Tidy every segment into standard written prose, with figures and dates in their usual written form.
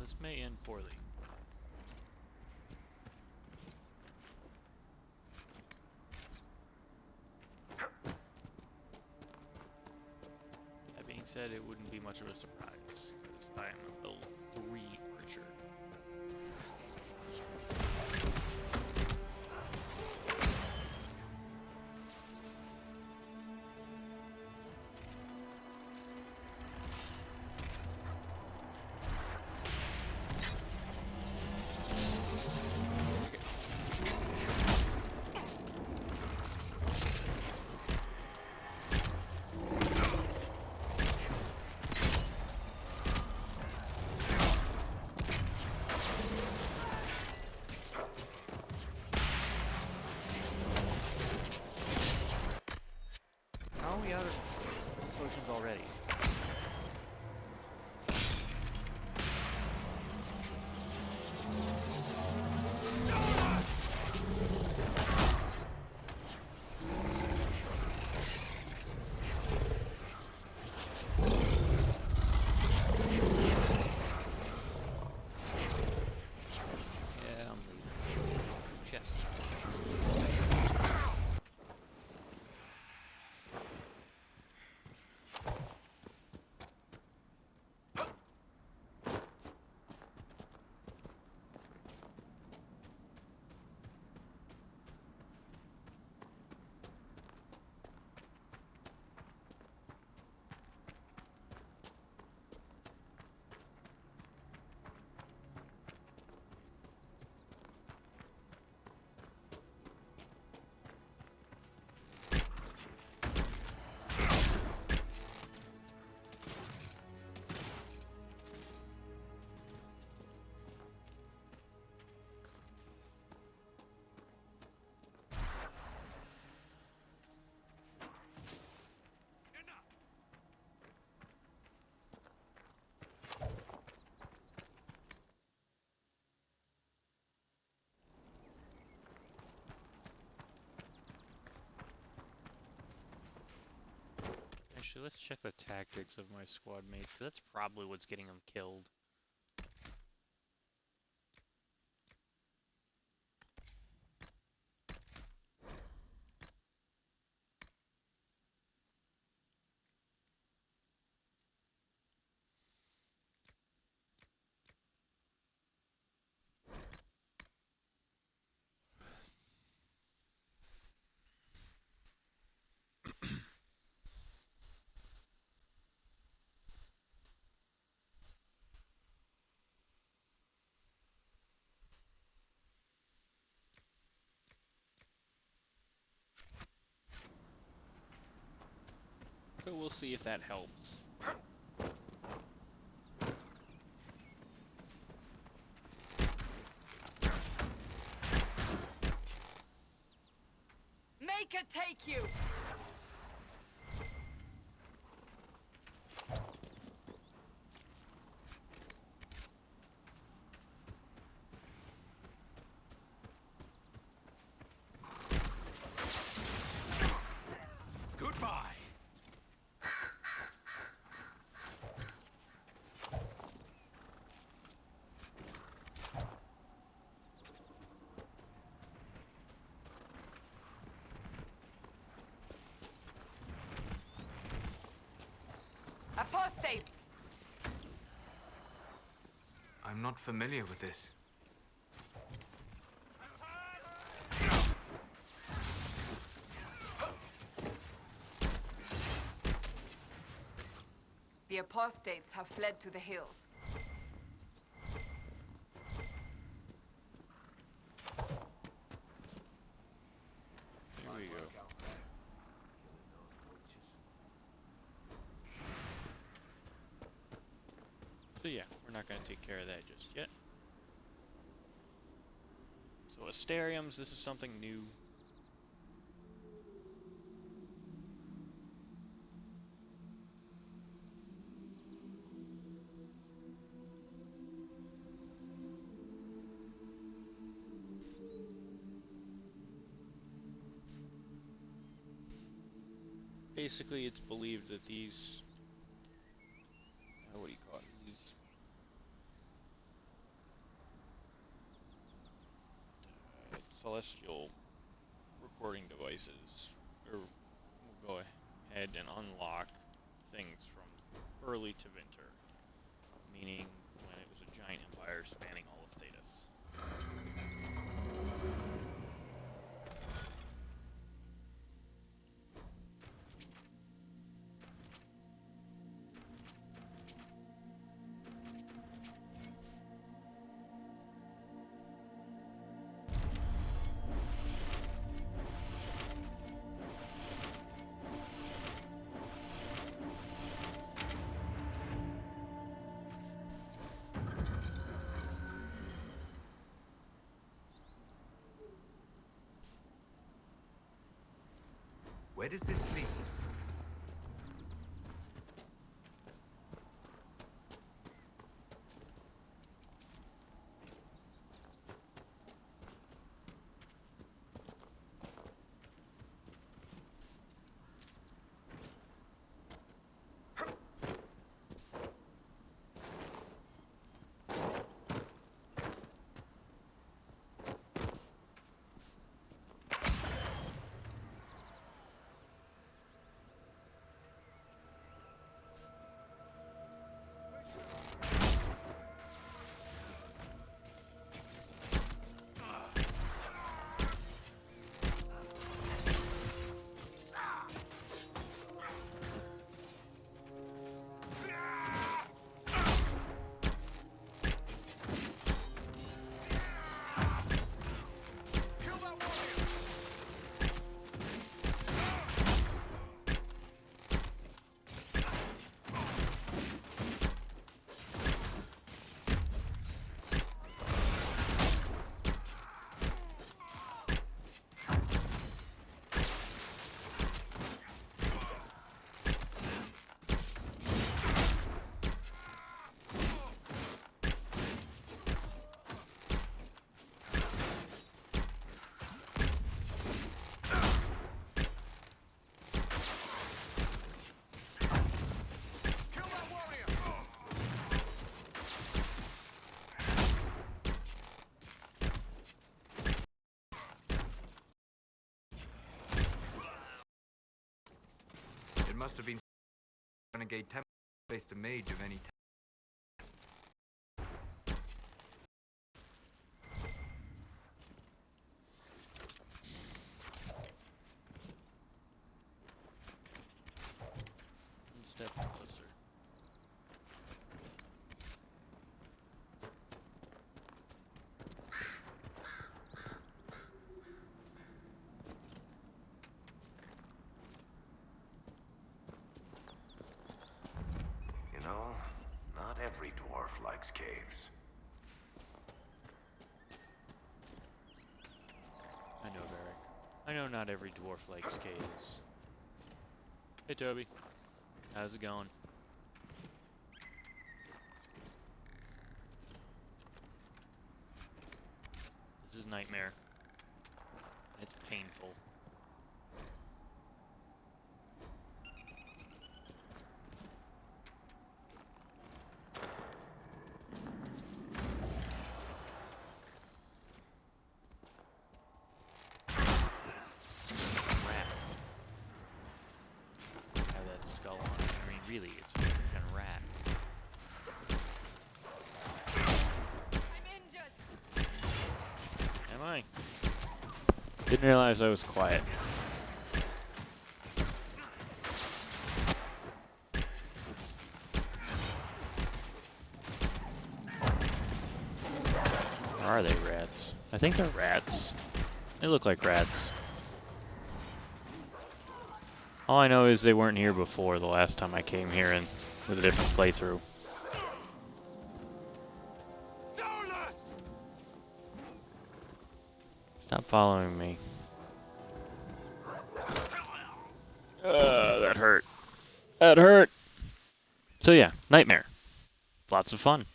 this may end poorly. That being said, it wouldn't be much of a surprise, because I am a level 3 archer. How are we out of potions already? Yeah, I'm leaving. Chest. Actually, let's check the tactics of my squad mates. That's probably what's getting them killed. So we'll see if that helps. Make it take you! Goodbye. Apostate! I'm not familiar with this. The apostates have fled to the hills. Here we go. So yeah, we're not going to take care of that just yet. So Asteriums, this is something new. Basically, it's believed that these, what do you call it? These celestial recording devices, or we'll go ahead and unlock things from early to Winter, meaning when it was a giant empire spanning all of Thedas. Where does this lead? It must have been renegade temple placed a mage of any type. One step closer. You know, not every dwarf likes caves. I know, Varric. I know not every dwarf likes caves. Hey, Toby. How's it going? This is Nightmare. It's painful. Have that skull on it. I mean, really, it's a freaking rat. I'm injured. Am I? Didn't realize I was quiet. Or are they rats? I think they're rats. They look like rats. All I know is they weren't here before the last time I came here and with a different playthrough. Stop following me. That hurt. That hurt! So yeah, Nightmare. Lots of fun.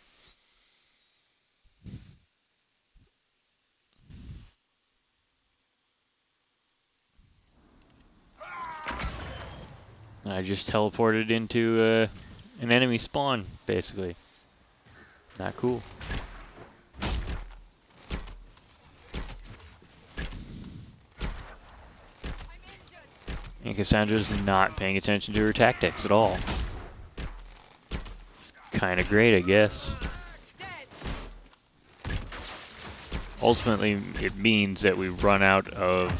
I just teleported into an enemy spawn, basically. Not cool. And Cassandra's not paying attention to her tactics at all. Kinda great, I guess. Dead. Ultimately, it means that we run out of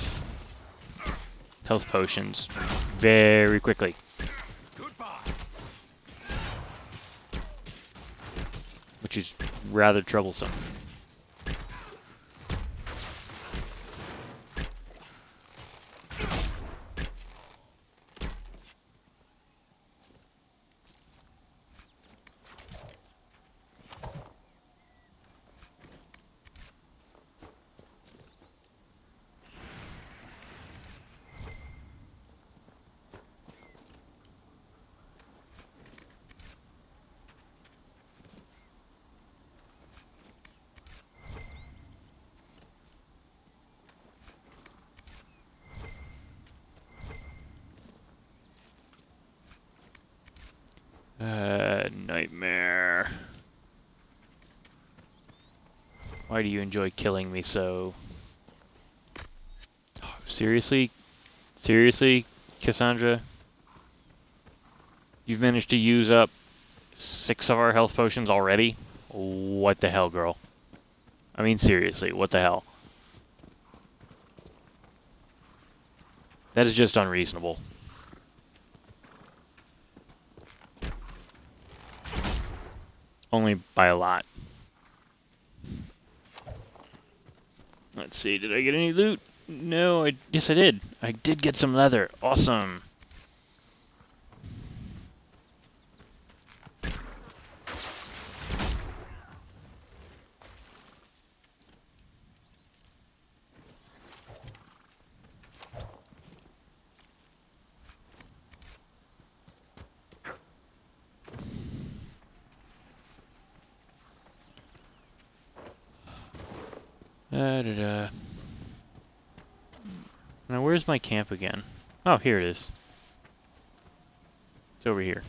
health potions very quickly. Which is rather troublesome. Nightmare. Why do you enjoy killing me so? Oh, seriously? Seriously, Cassandra? You've managed to use up 6 of our health potions already? What the hell, girl? I mean, seriously, what the hell? That is just unreasonable. Only by a lot. Let's see, did I get any loot? No, yes I did. I did get some leather. Awesome. Da-da-da. Now, where's my camp again? Oh, here it is. It's over here.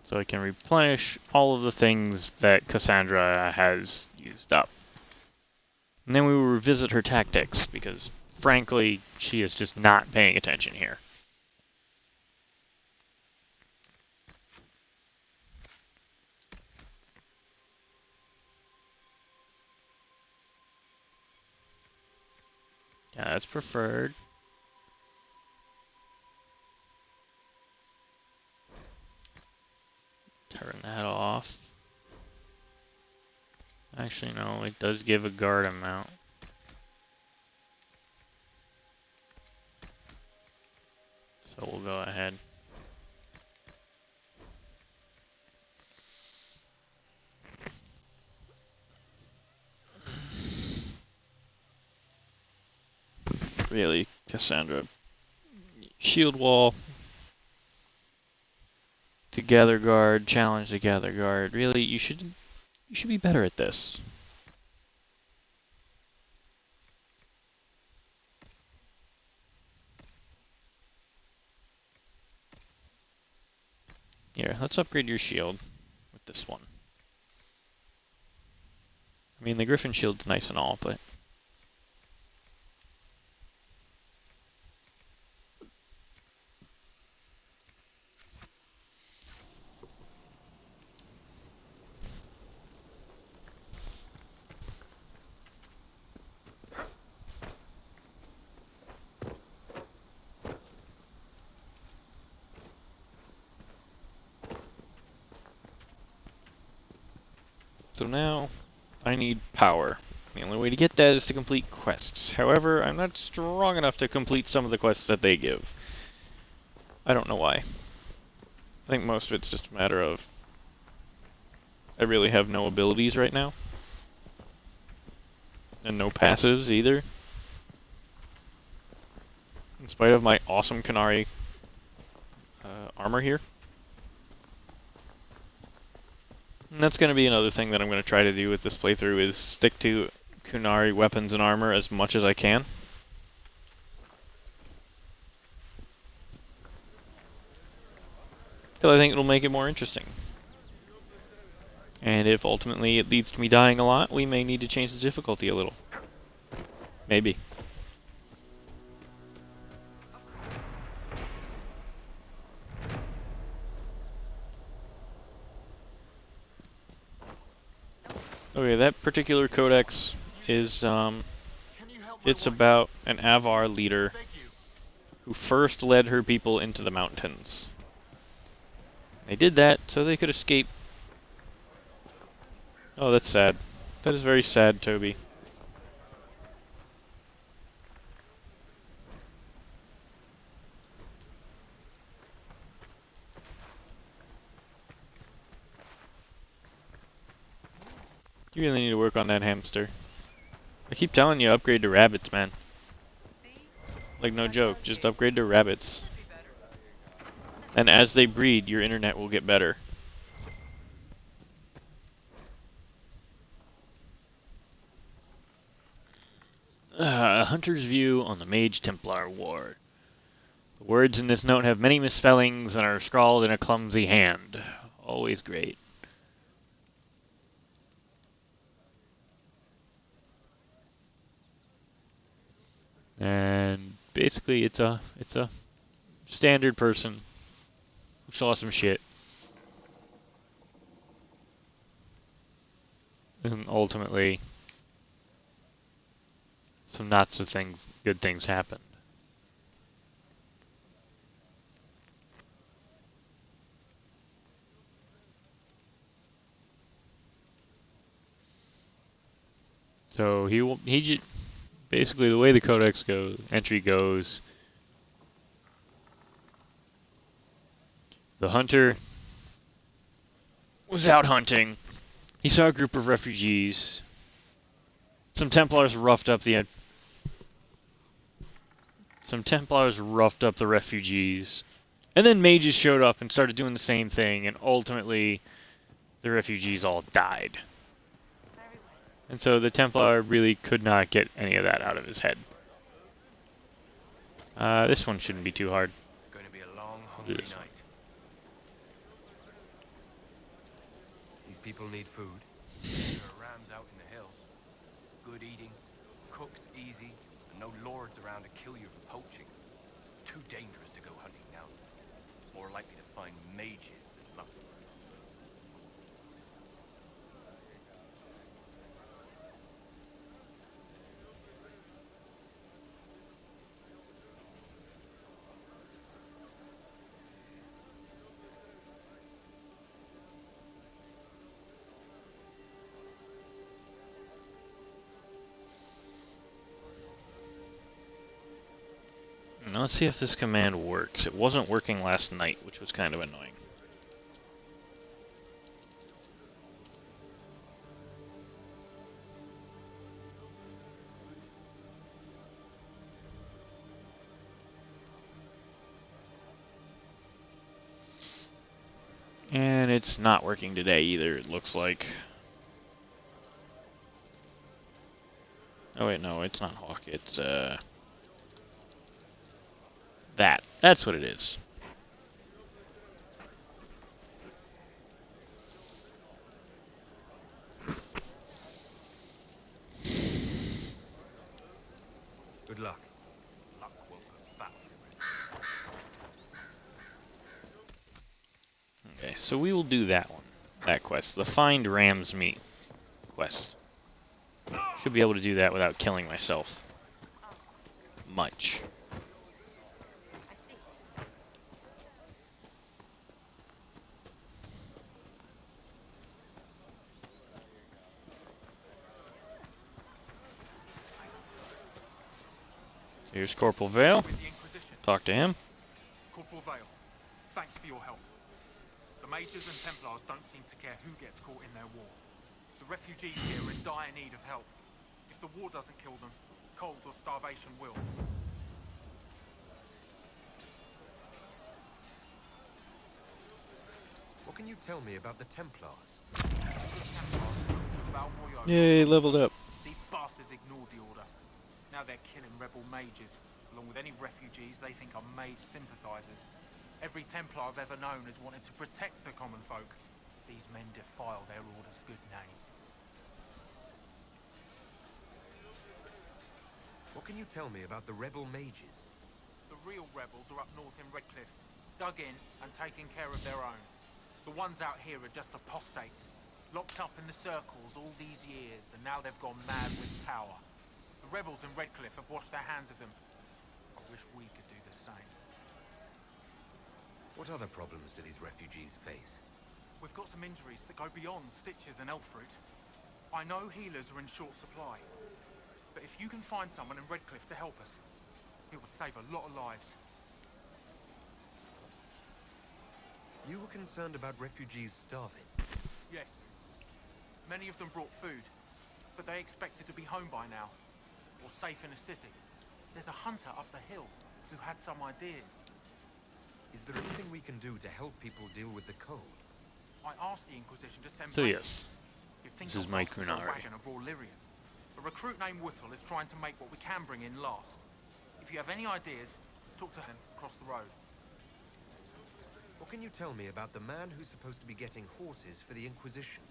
So I can replenish all of the things that Cassandra has used up. And then we will revisit her tactics, because, frankly, she is just not paying attention here. Yeah, that's preferred. Turn that off. Actually, no, it does give a guard amount. So we'll go ahead. Really, Cassandra. Shield wall. To gather guard, challenge to gather guard. Really, you should be better at this. Here, let's upgrade your shield with this one. I mean, the Griffin shield's nice and all, but so now I need power. The only way to get that is to complete quests. However, I'm not strong enough to complete some of the quests that they give. I don't know why. I think most of it's just a matter of I really have no abilities right now. And no passives either. In spite of my awesome Qunari armor here. And that's going to be another thing that I'm going to try to do with this playthrough is stick to Qunari weapons and armor as much as I can. Because I think it'll make it more interesting. And if ultimately it leads to me dying a lot, we may need to change the difficulty a little. Maybe. Okay, that particular codex is, it's about an Avar leader who first led her people into the mountains. They did that so they could escape. Oh, that's sad. That is very sad, Toby. You really need to work on that hamster. I keep telling you, upgrade to rabbits, man. Like, no joke, just upgrade to rabbits. And as they breed, your internet will get better. A hunter's view on the Mage-Templar War. The words in this note have many misspellings and are scrawled in a clumsy hand. Always great. And basically it's a standard person who saw some shit. And ultimately some not so good things happened. So basically the way the codex entry goes, the hunter was out hunting. He saw a group of refugees. Some Templars roughed up the refugees. And then mages showed up and started doing the same thing, and ultimately the refugees all died. And so the Templar really could not get any of that out of his head. This one shouldn't be too hard. Going to be a long, hungry night. These people need food. There are rams out in the hills. Good eating, cooks easy, and no lords around to kill you for poaching. Too dangerous to go hunting now. More likely to find mages than luck. Now let's see if this command works. It wasn't working last night, which was kind of annoying. And it's not working today either, it looks like. Oh wait, no, it's not Hawk, it's, That's what it is. Good luck. Luck will put fat. Okay, so we will do that one. That quest. The Find Ram's Meat quest. Should be able to do that without killing myself. Much. Here's Corporal Vale. Talk to him. Corporal Vale, thanks for your help. The Mages and Templars don't seem to care who gets caught in their war. The refugees here are in dire need of help. If the war doesn't kill them, cold or starvation will. What can you tell me about the Templars? Yay, leveled up. These bastards ignored the order. Now they're killing rebel mages, along with any refugees they think are mage sympathizers. Every Templar I've ever known has wanted to protect the common folk. These men defile their order's good name. What can you tell me about the rebel mages? The real rebels are up north in Redcliffe, dug in and taking care of their own. The ones out here are just apostates, locked up in the circles all these years, and now they've gone mad with power. The rebels in Redcliffe have washed their hands of them. I wish we could do the same. What other problems do these refugees face? We've got some injuries that go beyond stitches and elf fruit. I know healers are in short supply, but if you can find someone in Redcliffe to help us, it would save a lot of lives. You were concerned about refugees starving. Yes. Many of them brought food, but they expected to be home by now, or safe in a city. There's a hunter up the hill who had some ideas. Is there anything we can do to help people deal with the cold? I asked the Inquisition to send So wagons. yes, You'd think this is I'd my ask for a Qunari. wagon of raw lyrium. A recruit named Whittle is trying to make what we can bring in last. If you have any ideas, talk to him across the road. What can you tell me about the man who's supposed to be getting horses for the Inquisition?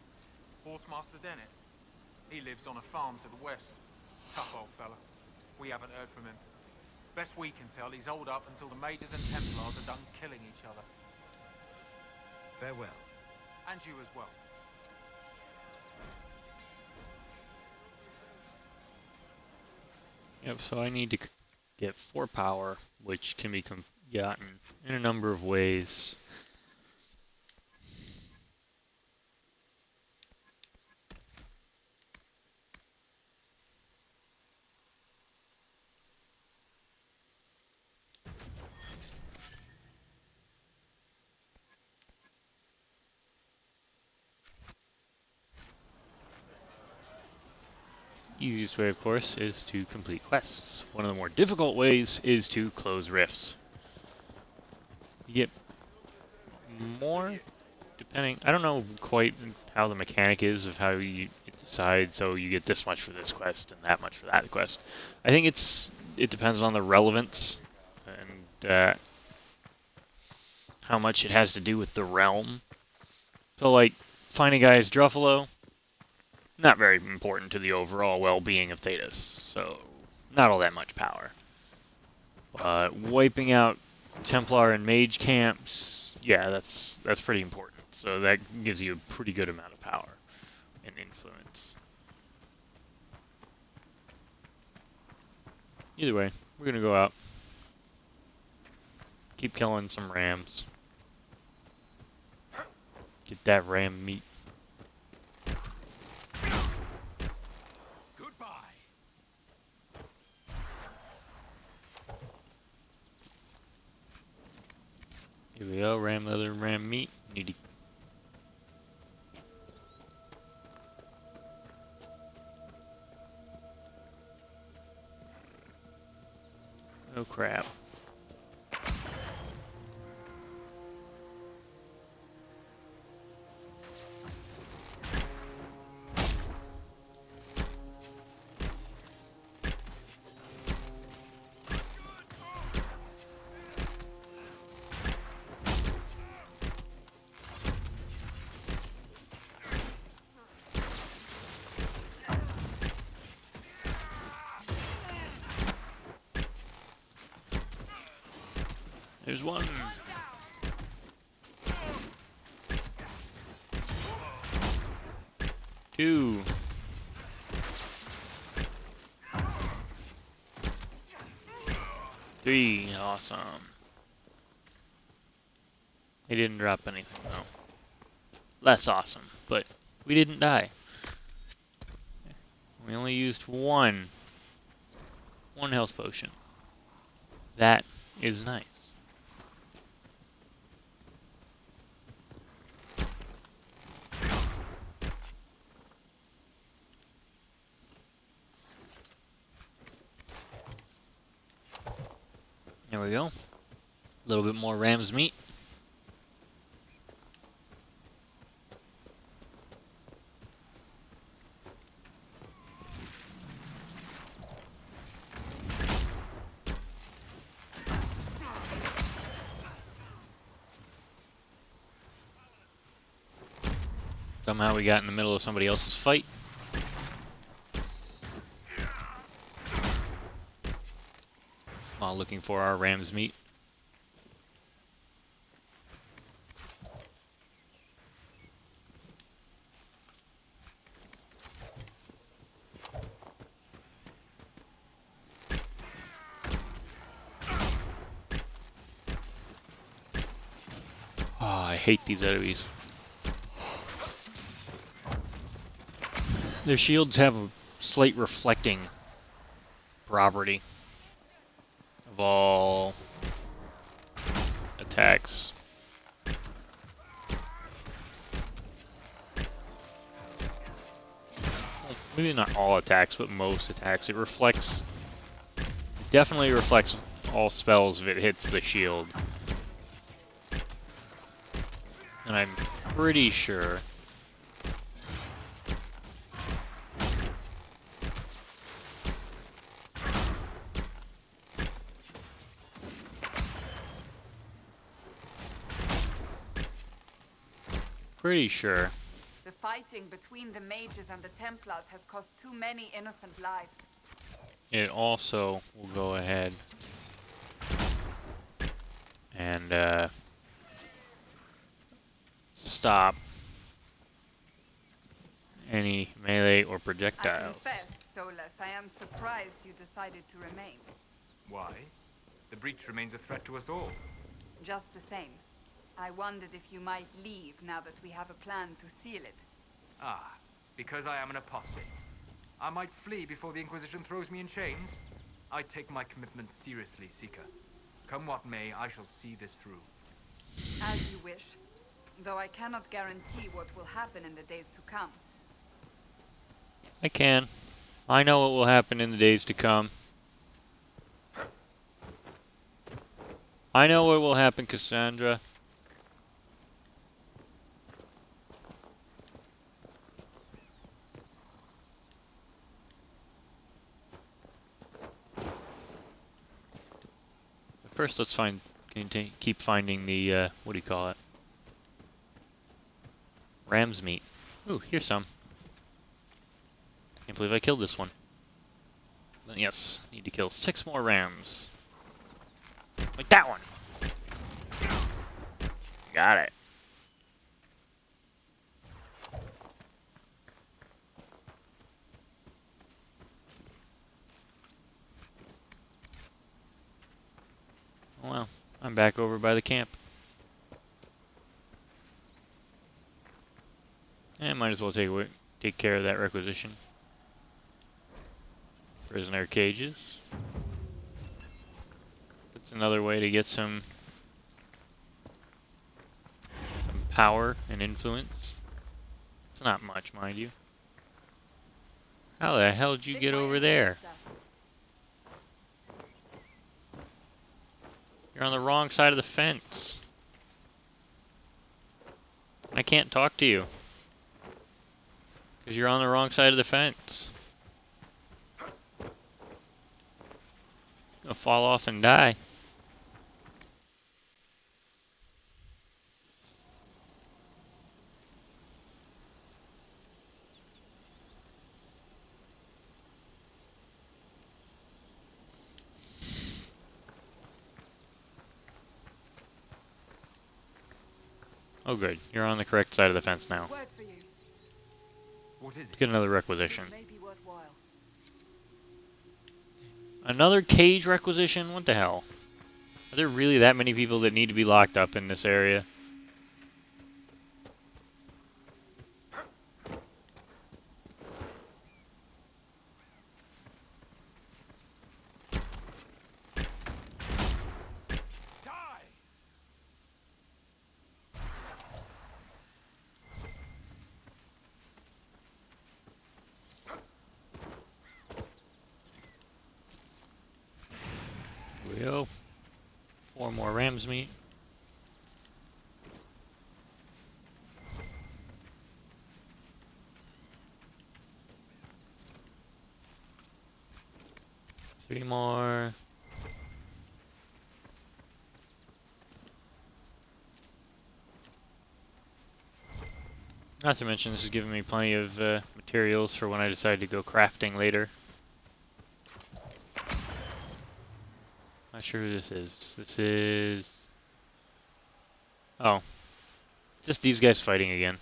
Horsemaster Dennett. He lives on a farm to the west. Tough old fella. We haven't heard from him. Best we can tell, he's holed up until the Mages and Templars are done killing each other. Farewell. And you as well. Yep, so I need to get 4 power, which can be gotten in a number of ways. Easiest way, of course, is to complete quests. One of the more difficult ways is to close rifts. You get more, depending... I don't know quite how the mechanic is of how you decide, so you get this much for this quest and that much for that quest. I think it depends on the relevance and how much it has to do with the realm. So, like, finding a guy's Druffalo, not very important to the overall well-being of Thetis, so not all that much power. Wiping out Templar and Mage camps, yeah, that's pretty important. So that gives you a pretty good amount of power and influence. Either way, we're gonna go out, keep killing some rams, get that ram meat. Here we go, ram leather, ram meat. Need to... Oh crap. There's one. Two. Three. Awesome. They didn't drop anything though. Less awesome, but we didn't die. We only used one health potion. That is nice. There we go. A little bit more ram's meat. Somehow we got in the middle of somebody else's fight. While looking for our ram's meat. Oh, I hate these enemies. Their shields have a slight reflecting property of all attacks. Well, maybe not all attacks, but most attacks. It reflects, definitely reflects all spells if it hits the shield. And I'm pretty sure The fighting between the mages and the Templars has cost too many innocent lives. it also will go ahead and stop any melee or I projectiles. confess, Solus, I am surprised you decided to remain. Why? The breach remains a threat to us all. Just the same. I wondered if you might leave now that we have a plan to seal it. Ah, because I am an apostate. I might flee before the Inquisition throws me in chains. I take my commitment seriously, Seeker. Come what may, I shall see this through. As you wish. Though I cannot guarantee what will happen in the days to come. I can. I know what will happen in the days to come. I know what will happen, Cassandra. First, let's keep finding the, what do you call it? Ram's meat. Ooh, here's some. Can't believe I killed this one. Yes, need to kill 6 more rams. Like that one. Got it. Well, I'm back over by the camp. And might as well take care of that requisition. Prisoner cages. That's another way to get some power and influence. It's not much, mind you. How the hell did you get over there? You're on the wrong side of the fence. I can't talk to you. Because you're on the wrong side of the fence. You'll fall off and die. Oh good, you're on the correct side of the fence now. Word for you. What is Let's it? get another requisition. May be worthwhile. Another cage requisition? What the hell? Are there really that many people that need to be locked up in this area? Here we go. 4 more ram's meat. Three more. Not to mention, this is giving me plenty of materials for when I decide to go crafting later. Not sure who this is. This is... Oh. It's just these guys fighting again.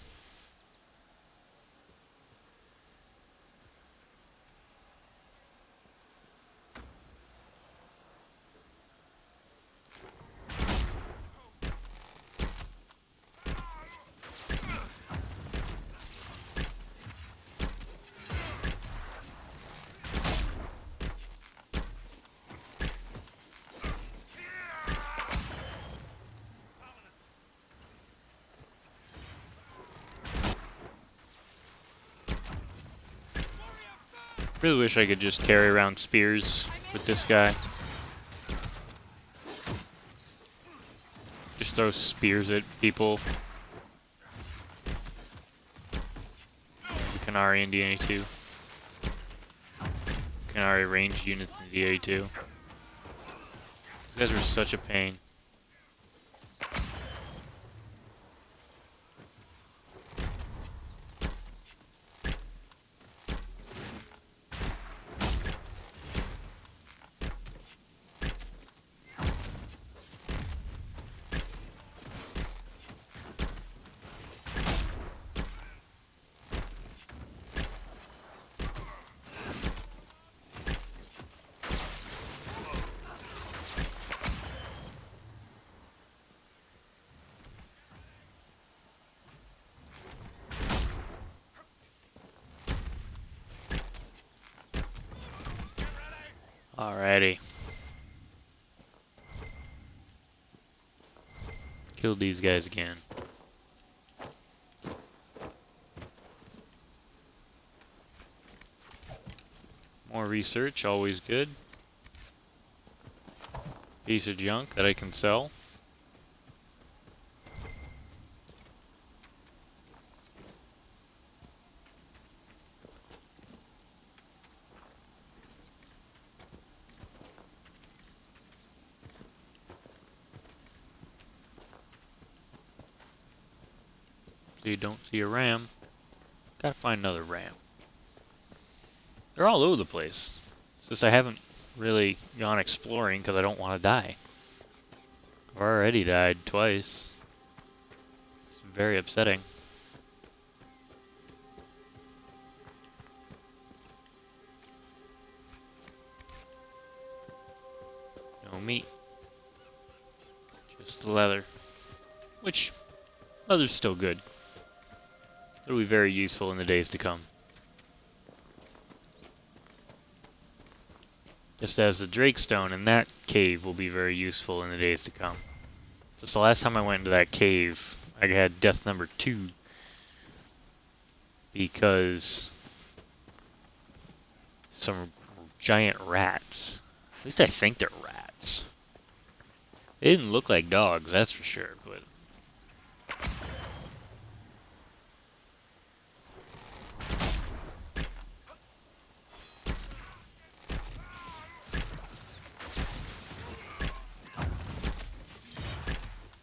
Really wish I could just carry around spears with this guy. Just throw spears at people. He's a Qunari in DA2. Qunari ranged units in DA2. These guys are such a pain. Alrighty. Killed these guys again. More research, always good. Piece of junk that I can sell. So you don't see a ram. Gotta find another ram. They're all over the place. It's just I haven't really gone exploring because I don't want to die. I've already died twice. It's very upsetting. No meat. Just leather. Which, leather's still good. It'll be very useful in the days to come. Just as the Drakestone in that cave will be very useful in the days to come. Just the last time I went into that cave, I had death number 2. Because some giant rats. At least I think they're rats. They didn't look like dogs, that's for sure, but...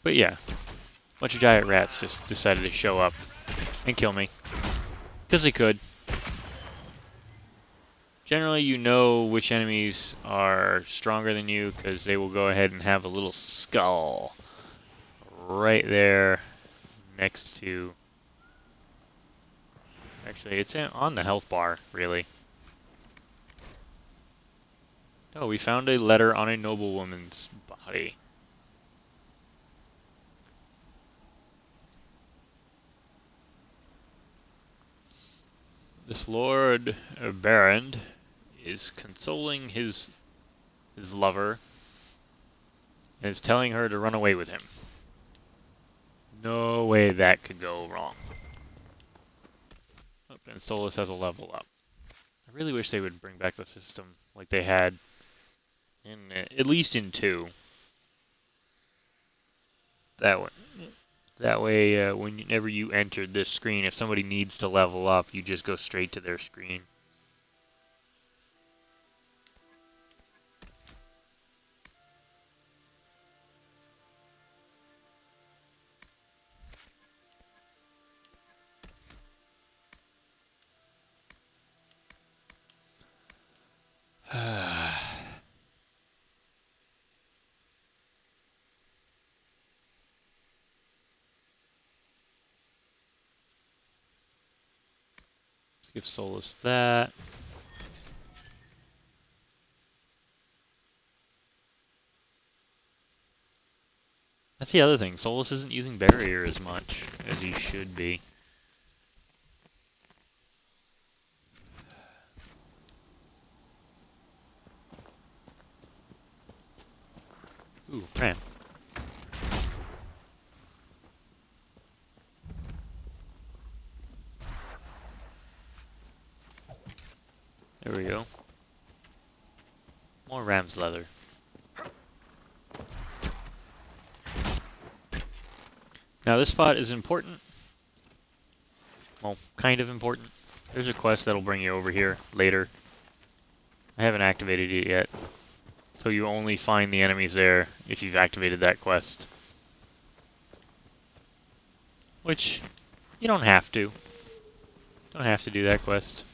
But yeah, a bunch of giant rats just decided to show up and kill me. Because they could. Generally, you know which enemies are stronger than you because they will go ahead and have a little skull right there next to... Actually, it's on the health bar, really. Oh, we found a letter on a noblewoman's body. This Lord Barrand is consoling his lover and is telling her to run away with him. No way that could go wrong. Oh, and Solus has a level up. I really wish they would bring back the system like they had in at least in 2. That way, whenever you entered this screen, if somebody needs to level up, you just go straight to their screen. Let's give Solus that. That's the other thing. Solus isn't using barrier as much as he should be. Ooh, ram. There we go. More ram's leather. Now this spot is important. Well, kind of important. There's a quest that'll bring you over here later. I haven't activated it yet. So you only find the enemies there if you've activated that quest. Which, you don't have to. Don't have to do that quest.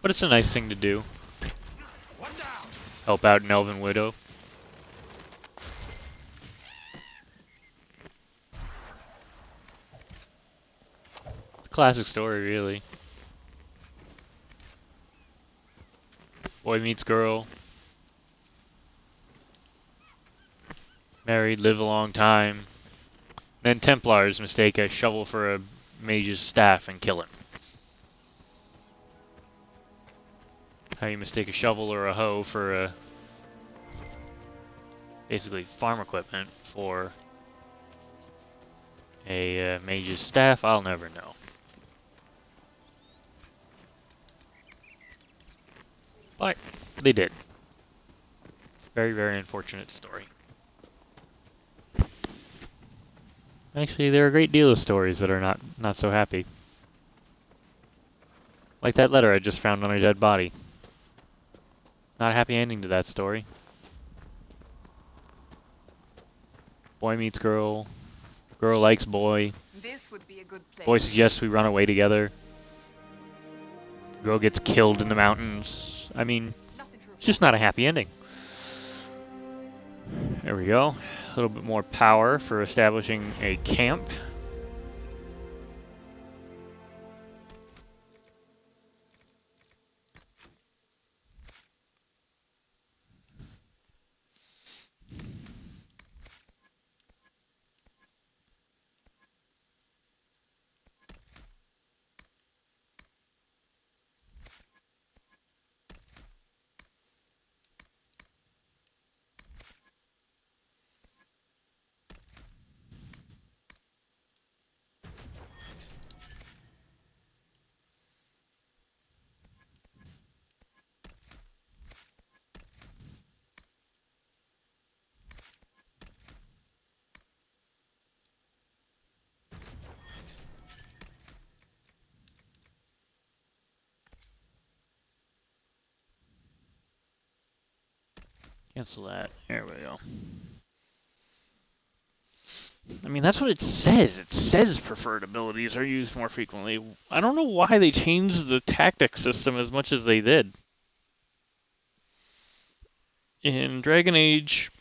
But it's a nice thing to do. Help out an Elven Widow. It's a classic story, really. Boy meets girl. Married, live a long time. Then Templars mistake a shovel for a mage's staff and kill him. How you mistake a shovel or a hoe for a basically farm equipment for a mage's staff, I'll never know. But they did. It's a very, very unfortunate story. Actually, there are a great deal of stories that are not so happy. Like that letter I just found on a dead body. Not a happy ending to that story. Boy meets girl. Girl likes boy. This would be a good place. Boy suggests we run away together. Girl gets killed in the mountains. I mean, it's just not a happy ending. There we go. A little bit more power for establishing a camp. Cancel that. There we go. I mean, that's what it says. It says preferred abilities are used more frequently. I don't know why they changed the tactic system as much as they did. In Dragon Age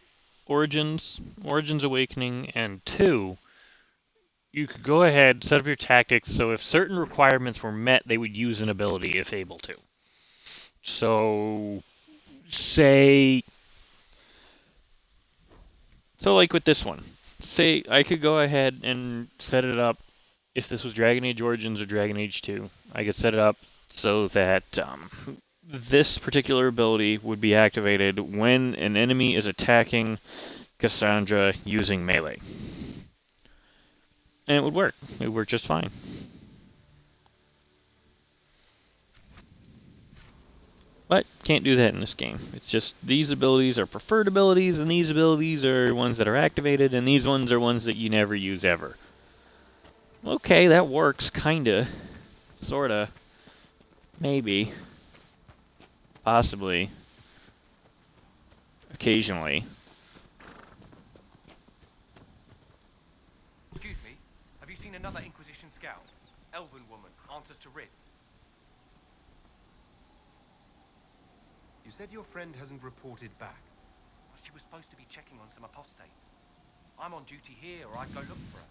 Origins, Origins Awakening, and 2, you could go ahead, set up your tactics, so if certain requirements were met, they would use an ability if able to. So, like with this one, say I could go ahead and set it up, if this was Dragon Age Origins or Dragon Age 2, I could set it up so that this particular ability would be activated when an enemy is attacking Cassandra using melee. And it would work. It would work just fine. But can't do that in this game. It's just these abilities are preferred abilities, and these abilities are ones that are activated, and these ones are ones that you never use ever. Okay, that works, kinda. Sorta. Maybe. Possibly. Occasionally. Excuse me, have you seen another Inquisition scout? Elven woman, answers to writs. You said your friend hasn't reported back. Well, she was supposed to be checking on some apostates. I'm on duty here, or I'd go look for her.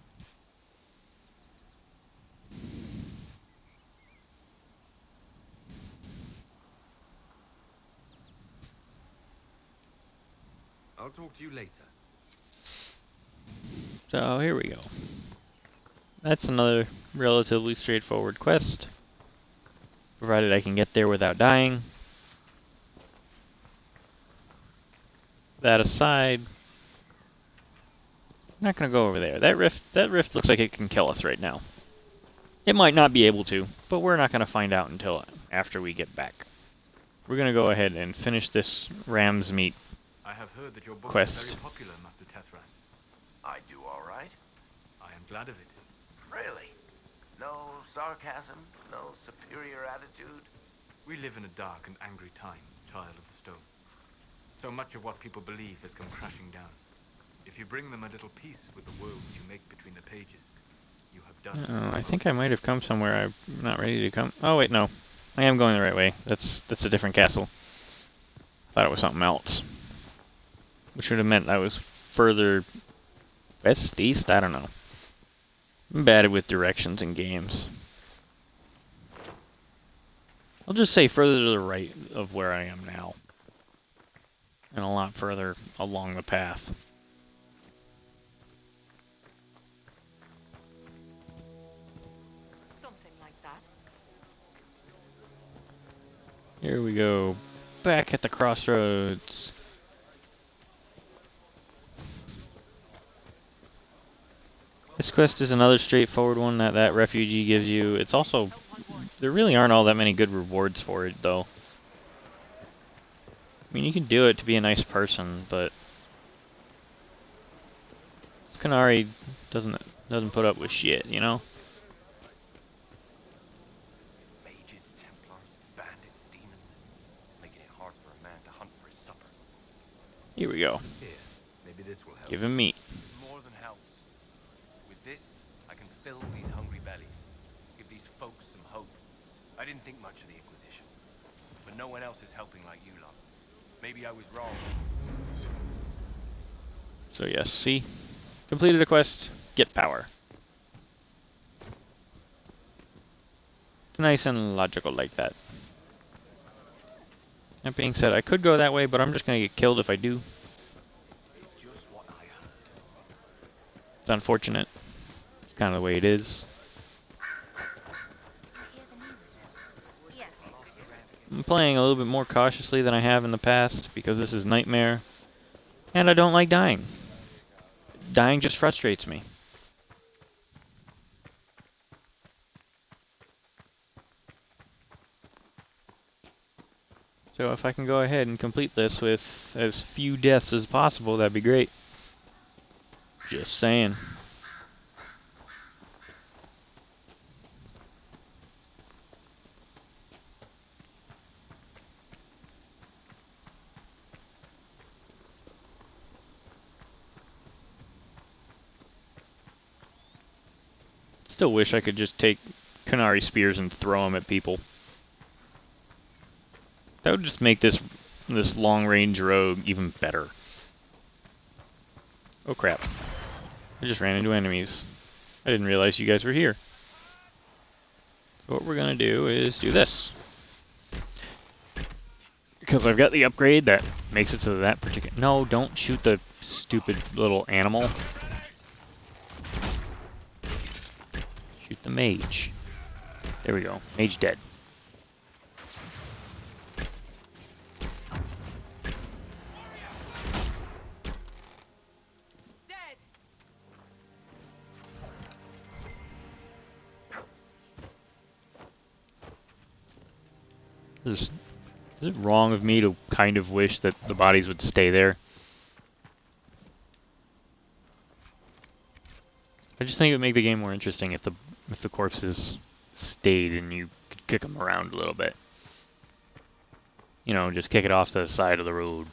I'll talk to you later. So here we go. That's another relatively straightforward quest, provided I can get there without dying. That aside, I'm not gonna go over there. That rift looks like it can kill us right now. It might not be able to, but we're not gonna find out until after we get back. We're gonna go ahead and finish this ram's meat I have heard that your book quest. is very popular, Master Tethras. I do all right. I am glad of it. Really? No sarcasm? No superior attitude? We live in a dark and angry time, child of the stone. So much of what people believe has come crashing down. If you bring them a little peace with the worlds you make between the pages, you have done. Oh, I think I might have come somewhere I'm not ready to come. Oh wait, no. I am going the right way. That's a different castle. Thought it was something else. Which would have meant I was further west, east, I don't know. I'm bad with directions in games. I'll just say further to the right of where I am now. And a lot further along the path. Something like that. Here we go. Back at the crossroads. This quest is another straightforward one that refugee gives you. It's also... There really aren't all that many good rewards for it, though. I mean, you can do it to be a nice person, but... Qunari doesn't put up with shit, you know? Mages, Templars, bandits, demons, making it hard for a man to hunt for his supper. Here we go. Here, maybe this will help. Give him meat. More than helps. With this, I can fill these hungry bellies, give these folks some hope. I didn't think much of the Inquisition, but no one else is helping like you lot. Maybe I was wrong. So yes, see? Completed a quest, get power. It's nice and logical like that. That being said, I could go that way, but I'm just gonna get killed if I do. It's just what I heard. It's unfortunate. It's kind of the way it is. Yes. I'm playing a little bit more cautiously than I have in the past, because this is Nightmare. And I don't like dying. Dying just frustrates me. So if I can go ahead and complete this with as few deaths as possible, that'd be great. Just saying. Still wish I could just take Qunari spears and throw them at people. That would just make this long-range rogue even better. Oh crap. I just ran into enemies. I didn't realize you guys were here. So what we're gonna do is do this. Because I've got the upgrade that makes it so that particular... No, don't shoot the stupid little animal. Shoot the mage. There we go. Mage dead. Dead. Is it wrong of me to kind of wish that the bodies would stay there? I just think it would make the game more interesting if the corpses stayed and you could kick them around a little bit. You know, just kick it off to the side of the road.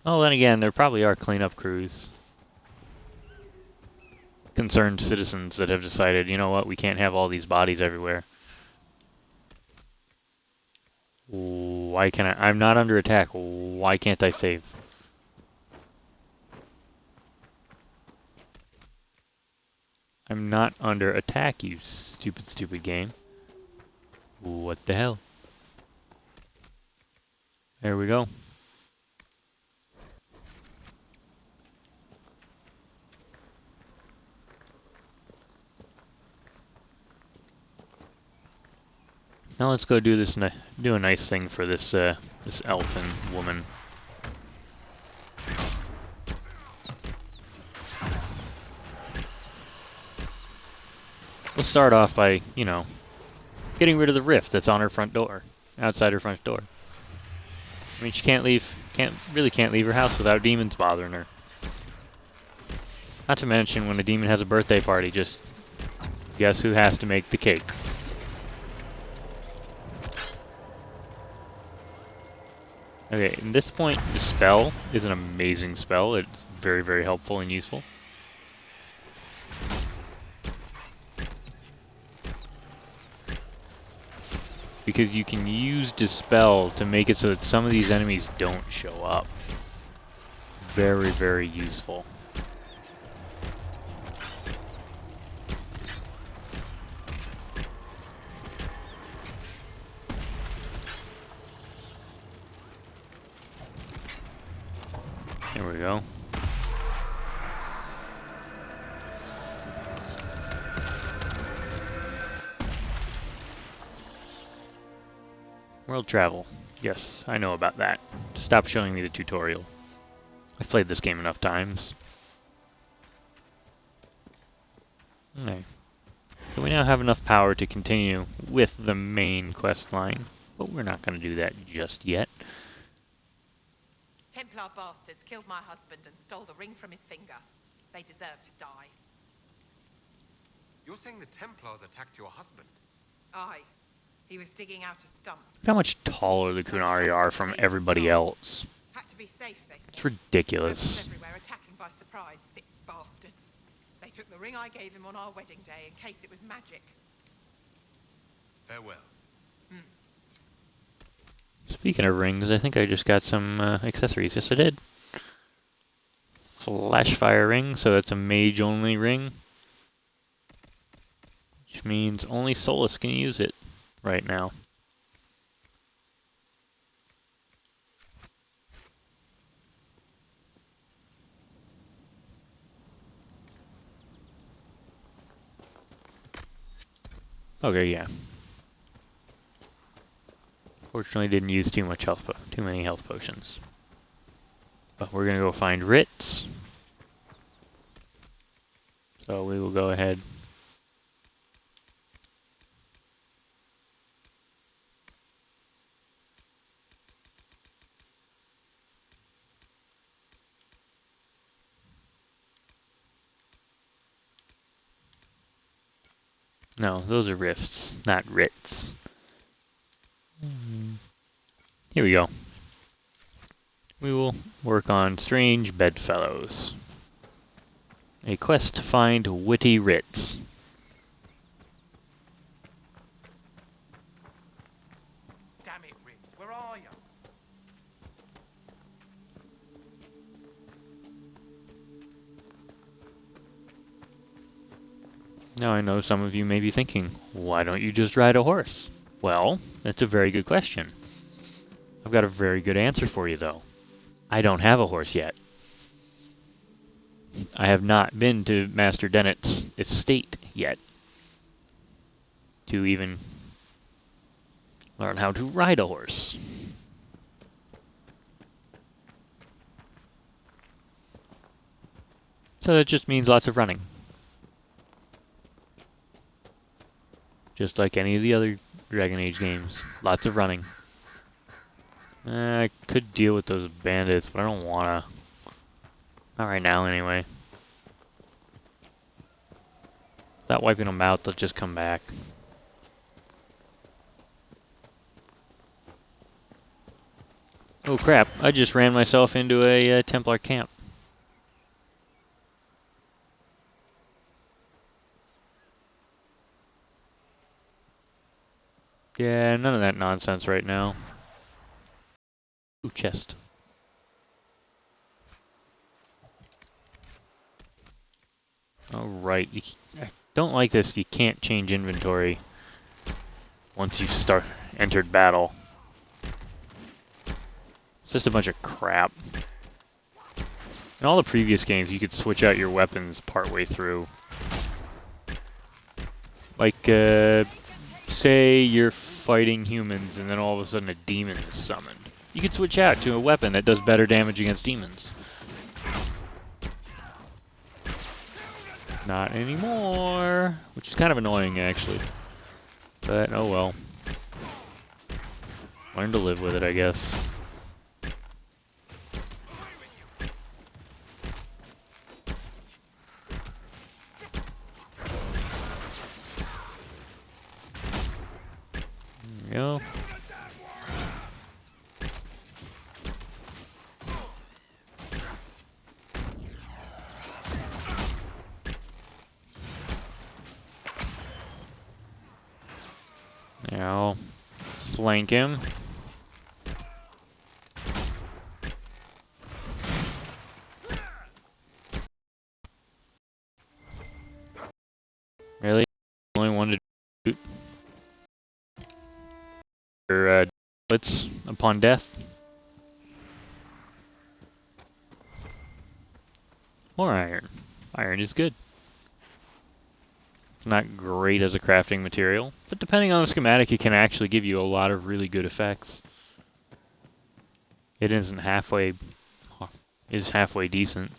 Well, then again, there probably are cleanup crews. Concerned citizens that have decided, you know what, we can't have all these bodies everywhere. Why can't I? I'm not under attack. Why can't I save? I'm not under attack, you stupid, stupid game. What the hell? There we go. Now let's go do this. Do a nice thing for this this elfin woman. We'll start off by, you know, getting rid of the rift that's on her front door, outside her front door. I mean, she can't leave her house without demons bothering her. Not to mention, when a demon has a birthday party, just guess who has to make the cake? Okay, at this point, the spell is an amazing spell. It's very, very helpful and useful. Because you can use Dispel to make it so that some of these enemies don't show up. Very, very useful. There we go. World travel. Yes, I know about that. Stop showing me the tutorial. I've played this game enough times. Okay. So we now have enough power to continue with the main quest line, but we're not going to do that just yet. Templar bastards killed my husband and stole the ring from his finger. They deserve to die. You're saying the Templars attacked your husband? Aye. He was digging out a stump. Look how much taller the Qunari are from everybody else. Had to be safe, they said. It's ridiculous. Rebels everywhere attacking by surprise, sick bastards. They took the ring I gave him on our wedding day in case it was magic. Farewell. Speaking of rings, I think I just got some accessories. Yes, I did. Flash fire ring, so it's a mage only ring. Which means only Solus can use it right now. Okay, yeah. Fortunately, didn't use too many health potions. But we're gonna go find Ritz. So we will go ahead. No, those are rifts, not Ritz. Here we go. We will work on Strange Bedfellows. A quest to find witty Ritz. Damn it, Ritz, where are you? Now I know some of you may be thinking, why don't you just ride a horse? Well, that's a very good question. I've got a very good answer for you though. I don't have a horse yet. I have not been to Master Dennett's estate yet to even learn how to ride a horse. So that just means lots of running. Just like any of the other Dragon Age games. Lots of running. I could deal with those bandits, but I don't wanna. Not right now, anyway. Without wiping them out, they'll just come back. Oh crap, I just ran myself into a Templar camp. Yeah, none of that nonsense right now. Ooh, chest. Alright, I don't like this. You can't change inventory once you entered battle. It's just a bunch of crap. In all the previous games, you could switch out your weapons partway through. Like, say you're fighting humans and then all of a sudden a demon is summoned. You could switch out to a weapon that does better damage against demons. Not anymore, which is kind of annoying actually. But oh well. Learn to live with it, I guess. There we go. Now, flank him. Really? Only one to do or blitz upon death. More iron. Iron is good. It's not great as a crafting material, but depending on the schematic, it can actually give you a lot of really good effects. It is halfway decent.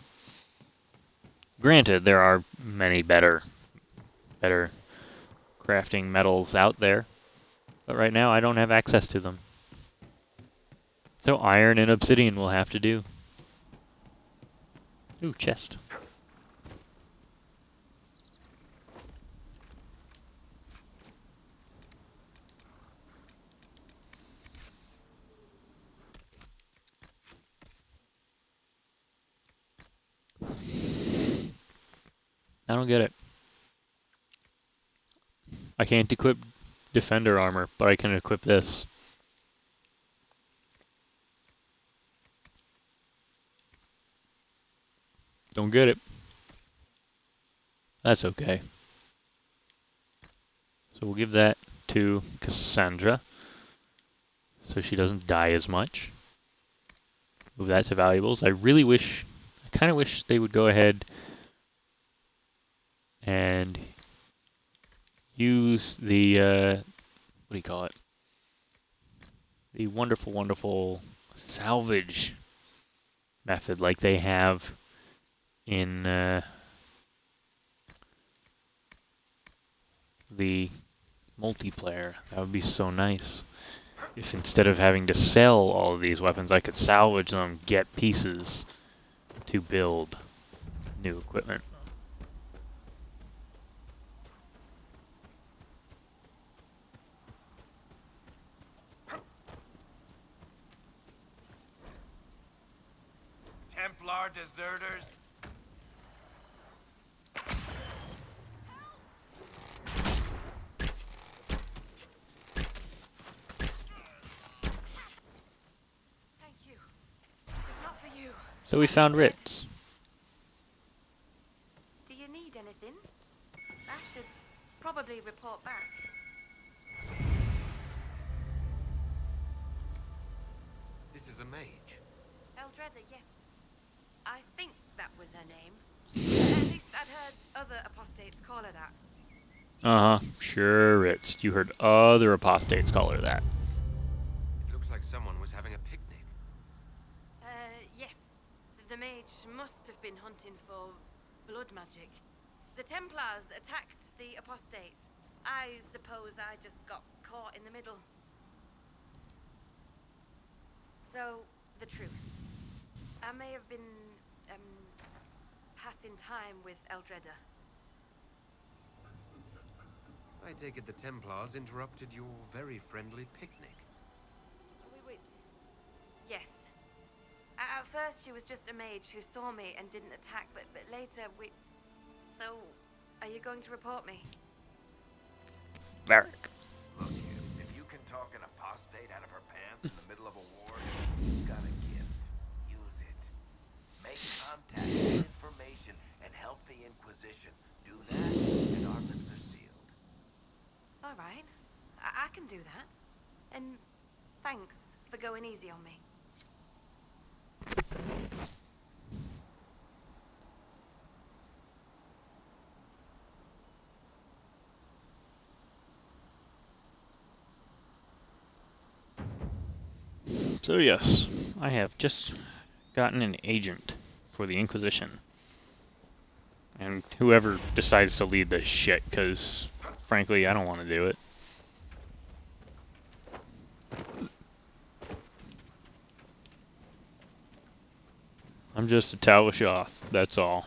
Granted, there are many better crafting metals out there, but right now I don't have access to them. So iron and obsidian will have to do. Ooh, chest. I don't get it. I can't equip defender armor, but I can equip this. Don't get it. That's okay. So we'll give that to Cassandra, so she doesn't die as much. Move that to valuables. I kind of wish they would go ahead and use the, what do you call it? The wonderful, wonderful salvage method like they have in the multiplayer. That would be so nice. If instead of having to sell all of these weapons, I could salvage them, get pieces to build new equipment. Templar deserters. Thank you. If not for you. So we found Ritz. Do you need anything? I should probably report back. This is a mage. Eldreda, yes. I think that was her name. At least I'd heard other apostates call her that. Uh-huh. Sure, Ritz. You heard other apostates call her that. It looks like someone was having a picnic. Yes. The mage must have been hunting for blood magic. The Templars attacked the apostate. I suppose I just got caught in the middle. So, the truth. I may have been, passing time with Eldreda. I take it the Templars interrupted your very friendly picnic. Yes. At first she was just a mage who saw me and didn't attack, but later we... So, are you going to report me? Varric. Look, if you can talk an apostate out of her pants in the middle of a war, you've got a gift. Use it. Make contact, get information, and help the Inquisition. Do that, and our lips are sealed. All right. I can do that. And thanks for going easy on me. So yes, I have just gotten an agent for the Inquisition. And whoever decides to lead this shit, because frankly, I don't want to do it. I'm just a Talashoth, that's all.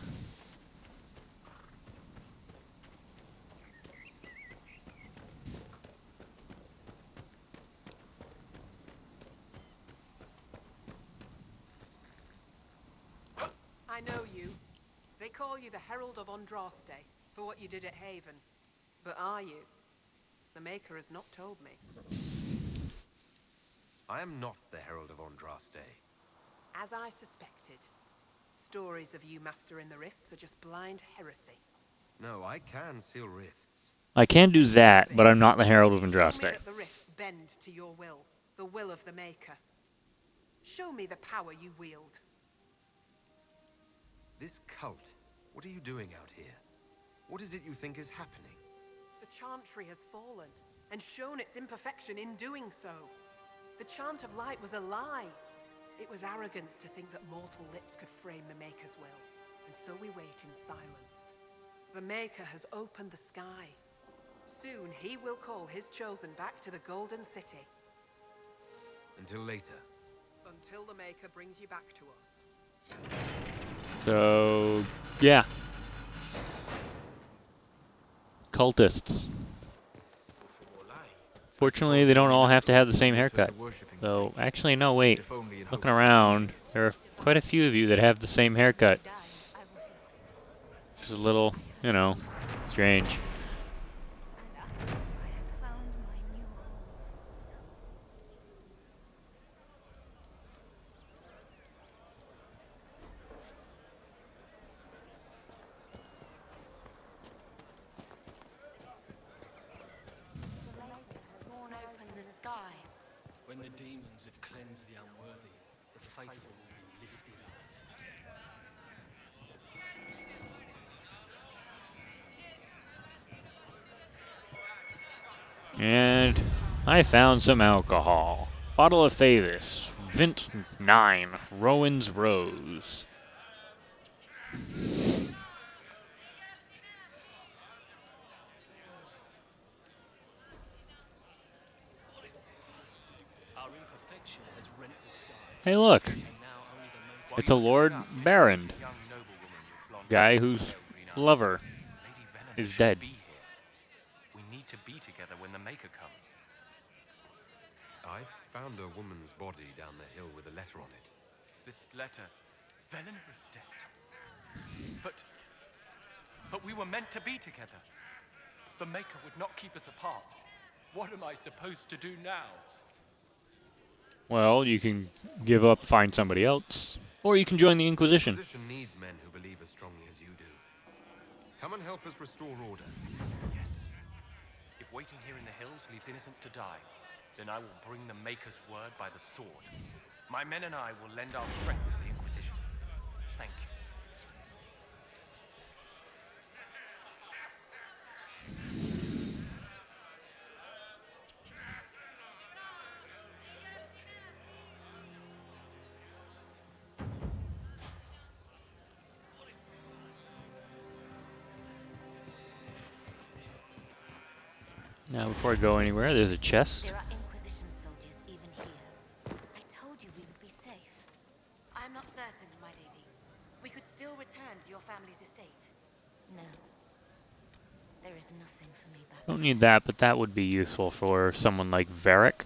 I know you. They call you the Herald of Andraste for what you did at Haven. But are you? The Maker has not told me. I am not the Herald of Andraste. As I suspected. Stories of you mastering the rifts are just blind heresy. No, I can seal rifts. I can do that, but I'm not the Herald of Show me Andraste. that the rifts bend to your will, the will of the Maker. Show me the power you wield. This cult, what are you doing out here? What is it you think is happening? The Chantry has fallen, and shown its imperfection in doing so. The Chant of Light was a lie. It was arrogance to think that mortal lips could frame the Maker's will, and so we wait in silence. The Maker has opened the sky. Soon he will call his chosen back to the Golden City. Until later. Until the Maker brings you back to us. So, yeah. Cultists. Fortunately, they don't all have to have the same haircut. So, actually, no, wait. Looking around, there are quite a few of you that have the same haircut. Which is a little, you know, strange. When the demons have cleansed the unworthy, the faithful will be lifted up. And I found some alcohol. Bottle of Favis, Vint 9, Rowan's Rose. Hey, look. It's a Lord Baron. Guy whose lover is dead. We need to be together when the Maker comes. I found a woman's body down the hill with a letter on it. This letter, Velena is dead. But we were meant to be together. The Maker would not keep us apart. What am I supposed to do now? Well, you can give up, find somebody else, or you can join the Inquisition. The Inquisition needs men who believe as strongly as you do. Come and help us restore order. Yes. If waiting here in the hills leaves innocents to die, then I will bring the Maker's word by the sword. My men and I will lend our strength to the Inquisition. Thank you. Now, before I go anywhere, there's a chest. There are Inquisition soldiers even here. I told you we would be safe. I'm not certain, my lady. We could still return to your family's estate. No. There is nothing for me back. Don't need that, but that would be useful for someone like Varric.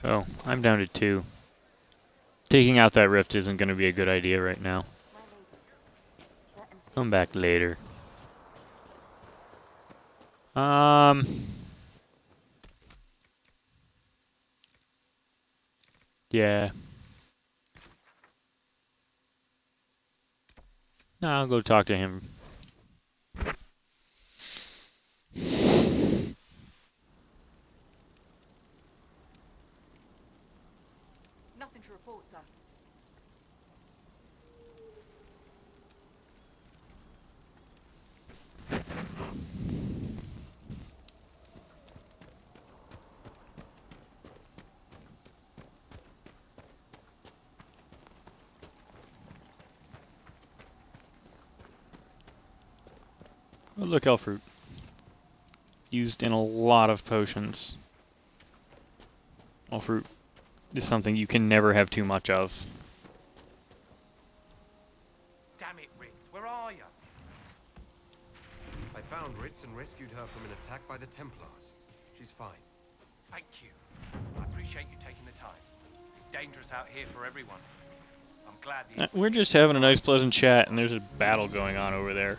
Oh, I'm down to 2. Taking out that rift isn't going to be a good idea right now. Come back later. Yeah. No, I'll go talk to him. Nothing to report, sir. Oh, look, elf fruit. Used in a lot of potions. Elf fruit is something you can never have too much of. Damn it, Ritz, where are you? I found Ritz and rescued her from an attack by the Templars. She's fine. Thank you. I appreciate you taking the time. It's dangerous out here for everyone. I'm glad the... We're just having a nice, pleasant chat, and there's a battle going on over there.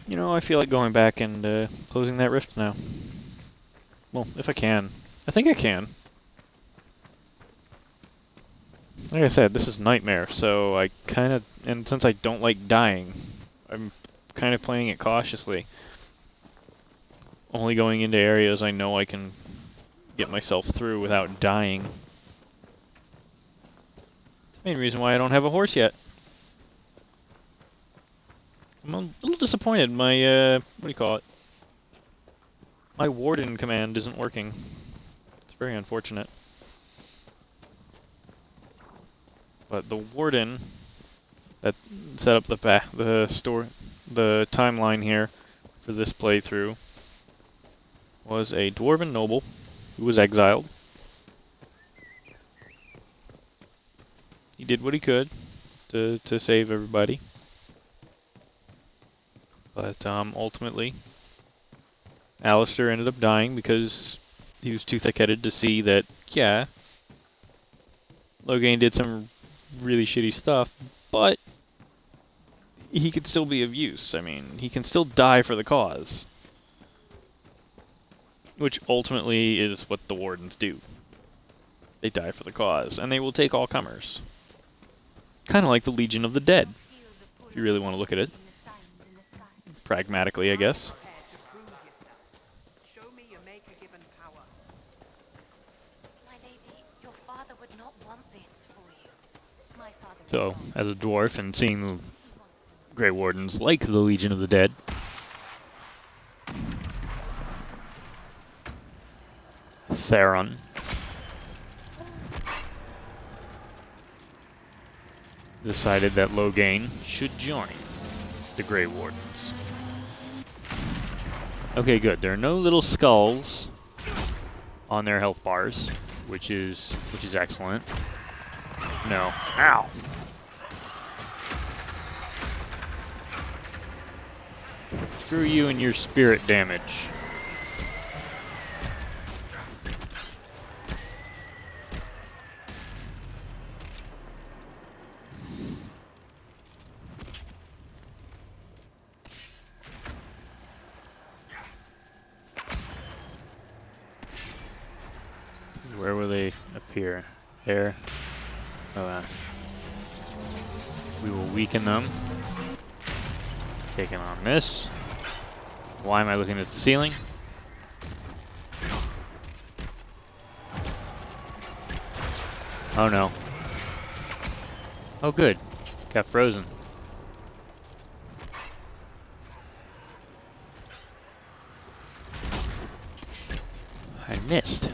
You know, I feel like going back and closing that rift now. Well, if I can. I think I can. Like I said, this is Nightmare, so I kind of... And since I don't like dying, I'm kind of playing it cautiously. Only going into areas I know I can get myself through without dying. That's the main reason why I don't have a horse yet. I'm a little disappointed. My, what do you call it? My warden command isn't working. It's very unfortunate. But the warden that set up the timeline here for this playthrough was a dwarven noble who was exiled. He did what he could to save everybody. But ultimately, Alistair ended up dying because he was too thick-headed to see that, yeah, Loghain did some really shitty stuff, but he could still be of use. I mean, he can still die for the cause. Which ultimately is what the wardens do. They die for the cause, and they will take all comers. Kind of like the Legion of the Dead, if you really want to look at it. Pragmatically, I guess. Show me your maker-given power. My lady, your father would not want this for you. My father is So, gone. as a dwarf and seeing the He wants for Grey Wardens like the Legion of the Dead, Theron decided that Loghain should join the Grey Wardens. Okay, good. There are no little skulls on their health bars, which is excellent. No. Ow! Screw you and your spirit damage. Where will they appear? There. Oh, we will weaken them. Taking on this. Why am I looking at the ceiling? Oh no. Oh good. Got frozen. I missed.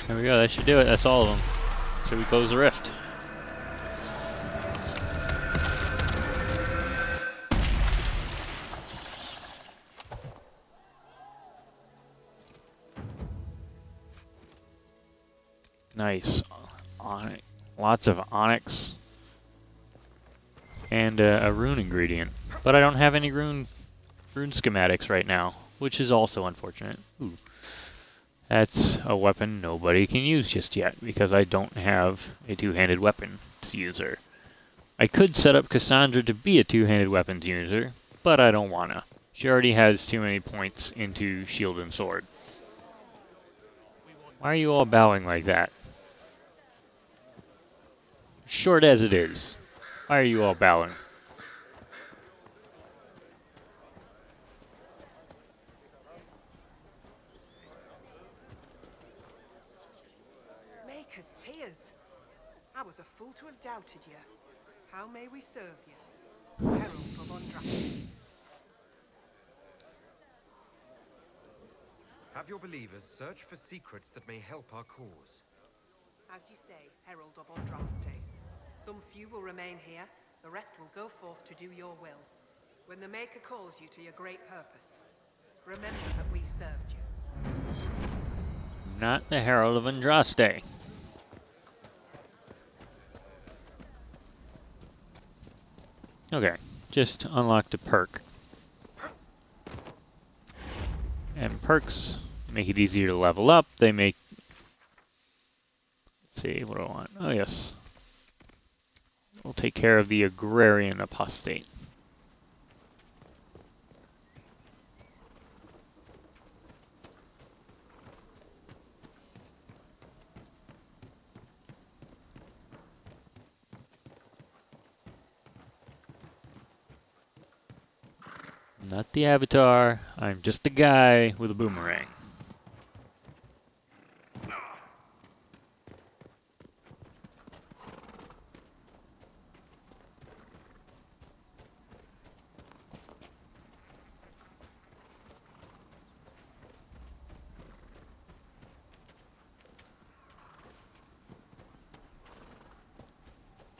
There we go, that should do it. That's all of them. Should we close the rift? Nice. Lots of onyx. And a rune ingredient. But I don't have any rune schematics right now, which is also unfortunate. Ooh. That's a weapon nobody can use just yet, because I don't have a two-handed weapons user. I could set up Cassandra to be a two-handed weapons user, but I don't wanna. She already has too many points into shield and sword. Why are you all bowing like that? Short as it is. Why are you all bowing? Maker's tears. I was a fool to have doubted you. How may we serve you? Herald of Andraste. Have your believers search for secrets that may help our cause. As you say, Herald of Andraste. Some few will remain here, the rest will go forth to do your will. When the Maker calls you to your great purpose, remember that we served you. Not the Herald of Andraste. Okay, just unlocked a perk. And perks make it easier to level up. They make... Let's see, what do I want? Oh, yes. We'll take care of the Agrarian Apostate. Not the Avatar. I'm just a guy with a boomerang.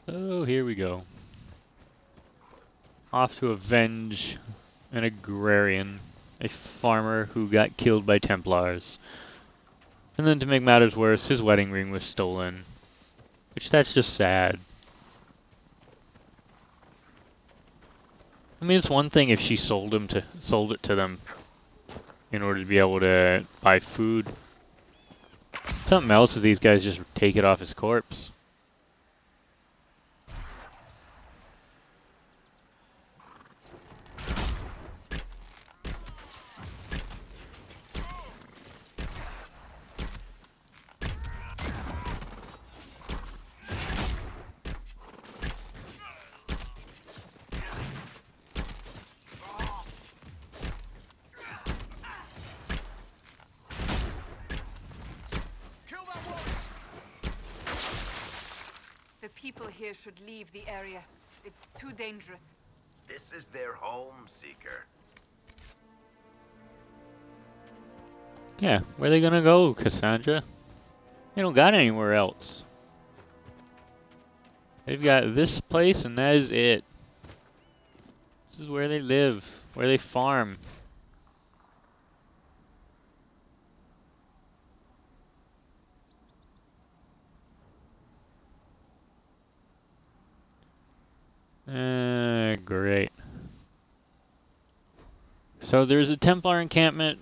Oh, here we go. Off to avenge an agrarian, a farmer who got killed by Templars. And then to make matters worse, his wedding ring was stolen. Which, that's just sad. I mean, it's one thing if she sold it to them in order to be able to buy food. Something else is these guys just take it off his corpse. The people here should leave the area. It's too dangerous. This is their home, Seeker. Yeah, where are they gonna go, Cassandra? They don't got anywhere else. They've got this place and that is it. This is where they live, where they farm. Great. So there's a Templar encampment,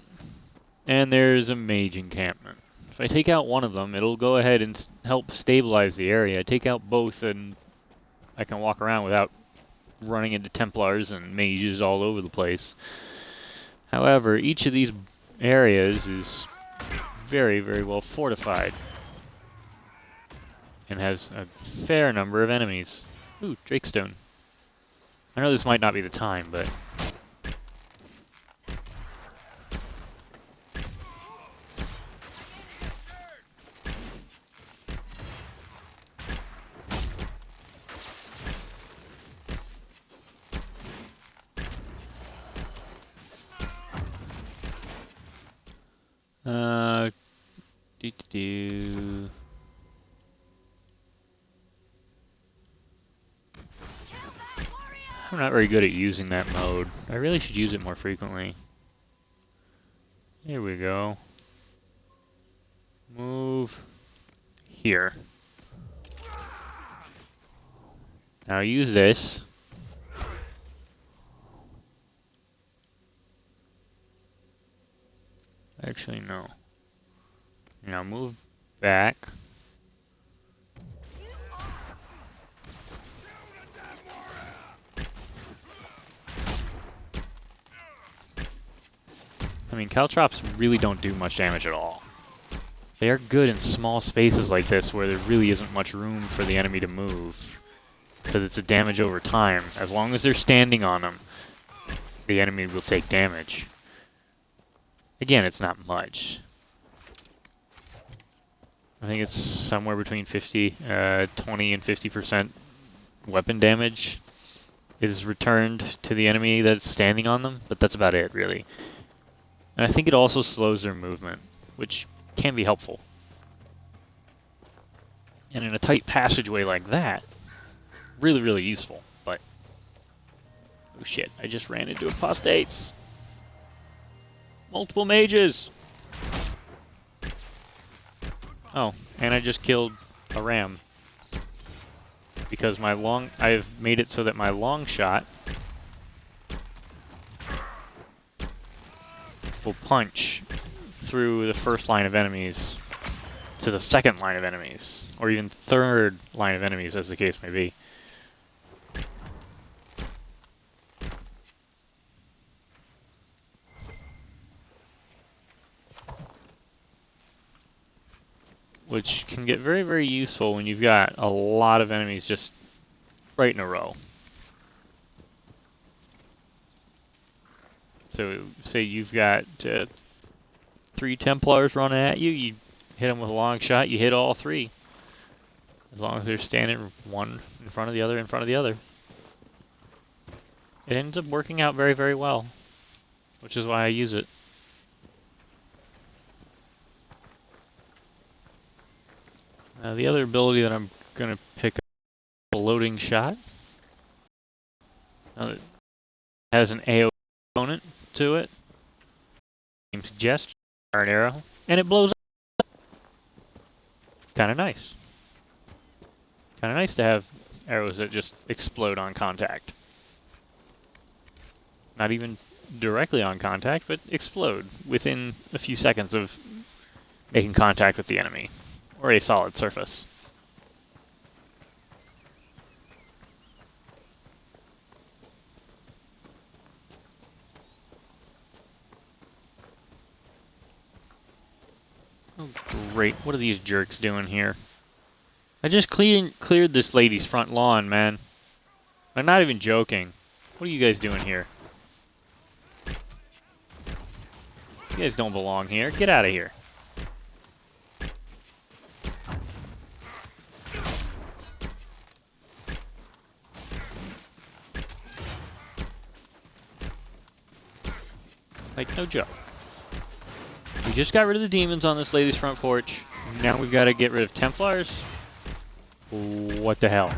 and there's a Mage encampment. If I take out one of them, it'll go ahead and help stabilize the area. Take out both, and I can walk around without running into Templars and Mages all over the place. However, each of these areas is very, very well fortified, and has a fair number of enemies. Ooh, Drakestone. I know this might not be the time, but... do. I'm not very good at using that mode. I really should use it more frequently. Here we go. Move here. Now use this Actually, no. Now move back. I mean, caltrops really don't do much damage at all. They are good in small spaces like this where there really isn't much room for the enemy to move, because it's a damage over time. As long as they're standing on them, the enemy will take damage. Again, it's not much. I think it's somewhere between 20 and 50% weapon damage is returned to the enemy that's standing on them, but that's about it, really. And I think it also slows their movement, which can be helpful. And in a tight passageway like that, really, really useful, but... Oh shit, I just ran into apostates! Multiple mages! Oh, and I just killed a ram. Because I've made it so that my long shot will punch through the first line of enemies to the second line of enemies, or even third line of enemies, as the case may be. Which can get very, very useful when you've got a lot of enemies just right in a row. So, say you've got 3 Templars running at you, you hit them with a long shot, you hit all 3. As long as they're standing one in front of the other, in front of the other. It ends up working out very, very well. Which is why I use it. The other ability that I'm going to pick up is a loading shot. It has an AO component to it. Name suggests, fire an arrow, and it blows up. Kind of nice. Kind of nice to have arrows that just explode on contact. Not even directly on contact, but explode within a few seconds of making contact with the enemy, or a solid surface. Oh, great. What are these jerks doing here? I just cleared this lady's front lawn, man. I'm not even joking. What are you guys doing here? You guys don't belong here. Get out of here. Like, no joke. We just got rid of the demons on this lady's front porch. Now we've got to get rid of Templars? What the hell?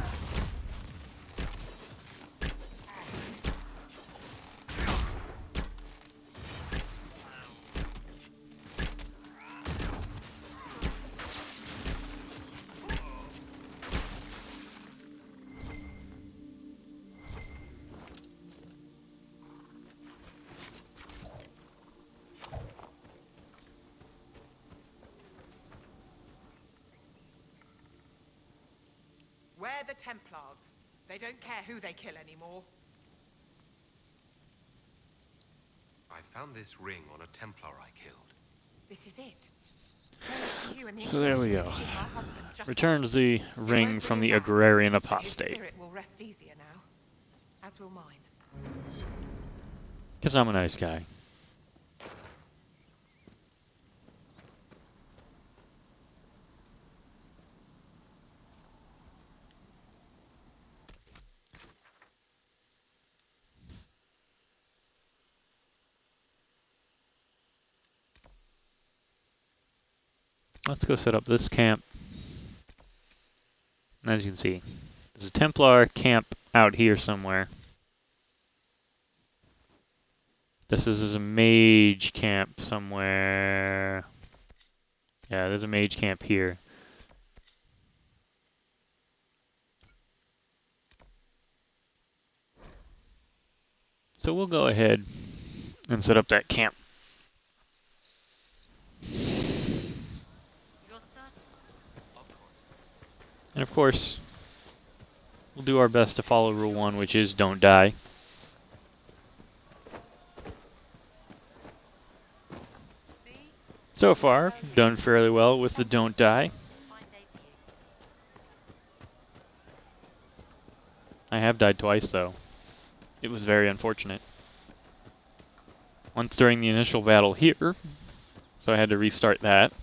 Where the Templars? They don't care who they kill anymore. I found this ring on a Templar I killed. This is it. Praise to you and the So there we Inquisition go. for keeping my husband just Returns the You ring won't from believe the that, agrarian but his apostate. spirit will rest easier now, as will mine. Because I'm a nice guy. Let's go set up this camp. As you can see, there's a Templar camp out here somewhere. This is a mage camp somewhere. Yeah, there's a mage camp here. So we'll go ahead and set up that camp. And of course, we'll do our best to follow Rule 1, which is don't die. So far, done fairly well with the don't die. I have died twice, though. It was very unfortunate. Once during the initial battle here, so I had to restart that.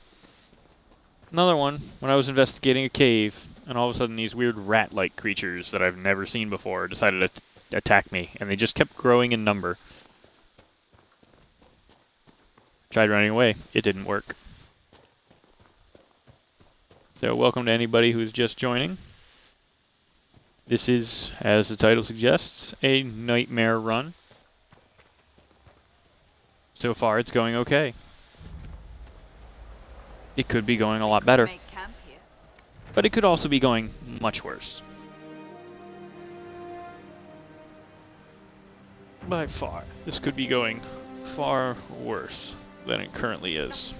Another one, when I was investigating a cave, and all of a sudden these weird rat-like creatures that I've never seen before decided to attack me, and they just kept growing in number. Tried running away. It didn't work. So welcome to anybody who's just joining. This is, as the title suggests, a nightmare run. So far it's going okay. It could be going a lot better. Make camp here. But it could also be going much worse. By far. This could be going far worse than it currently is.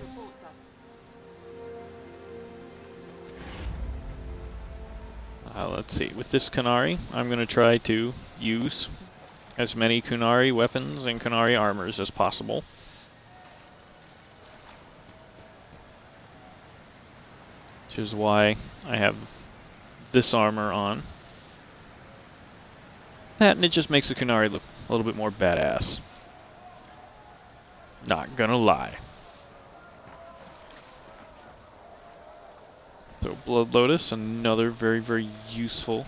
Let's see. With this Qunari, I'm going to try to use as many Qunari weapons and Qunari armors as possible. Which is why I have this armor on. That, and it just makes the Qunari look a little bit more badass. Not gonna lie. So, Blood Lotus, another very, very useful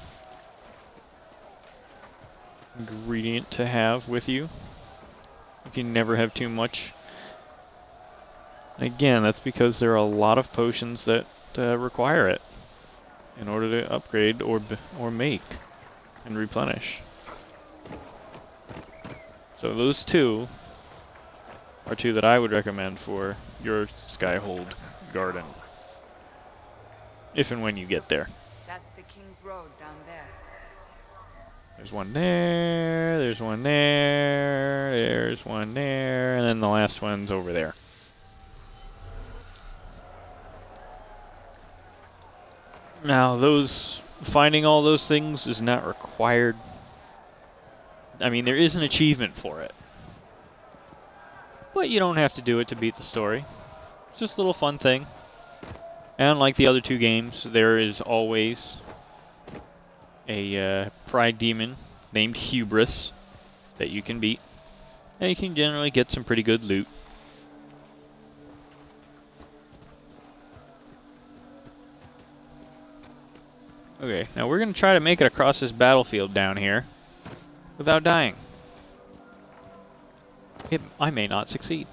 ingredient to have with you. You can never have too much. Again, that's because there are a lot of potions that require it in order to upgrade or make and replenish. So those two are two that I would recommend for your Skyhold garden. If and when you get there. That's the King's Road down there. There's one there, there's one there, there's one there, and then the last one's over there. Now, finding all those things is not required. I mean, there is an achievement for it. But you don't have to do it to beat the story. It's just a little fun thing. And like the other two games, there is always a pride demon named Hubris that you can beat. And you can generally get some pretty good loot. Okay, now we're going to try to make it across this battlefield down here without dying. I may not succeed.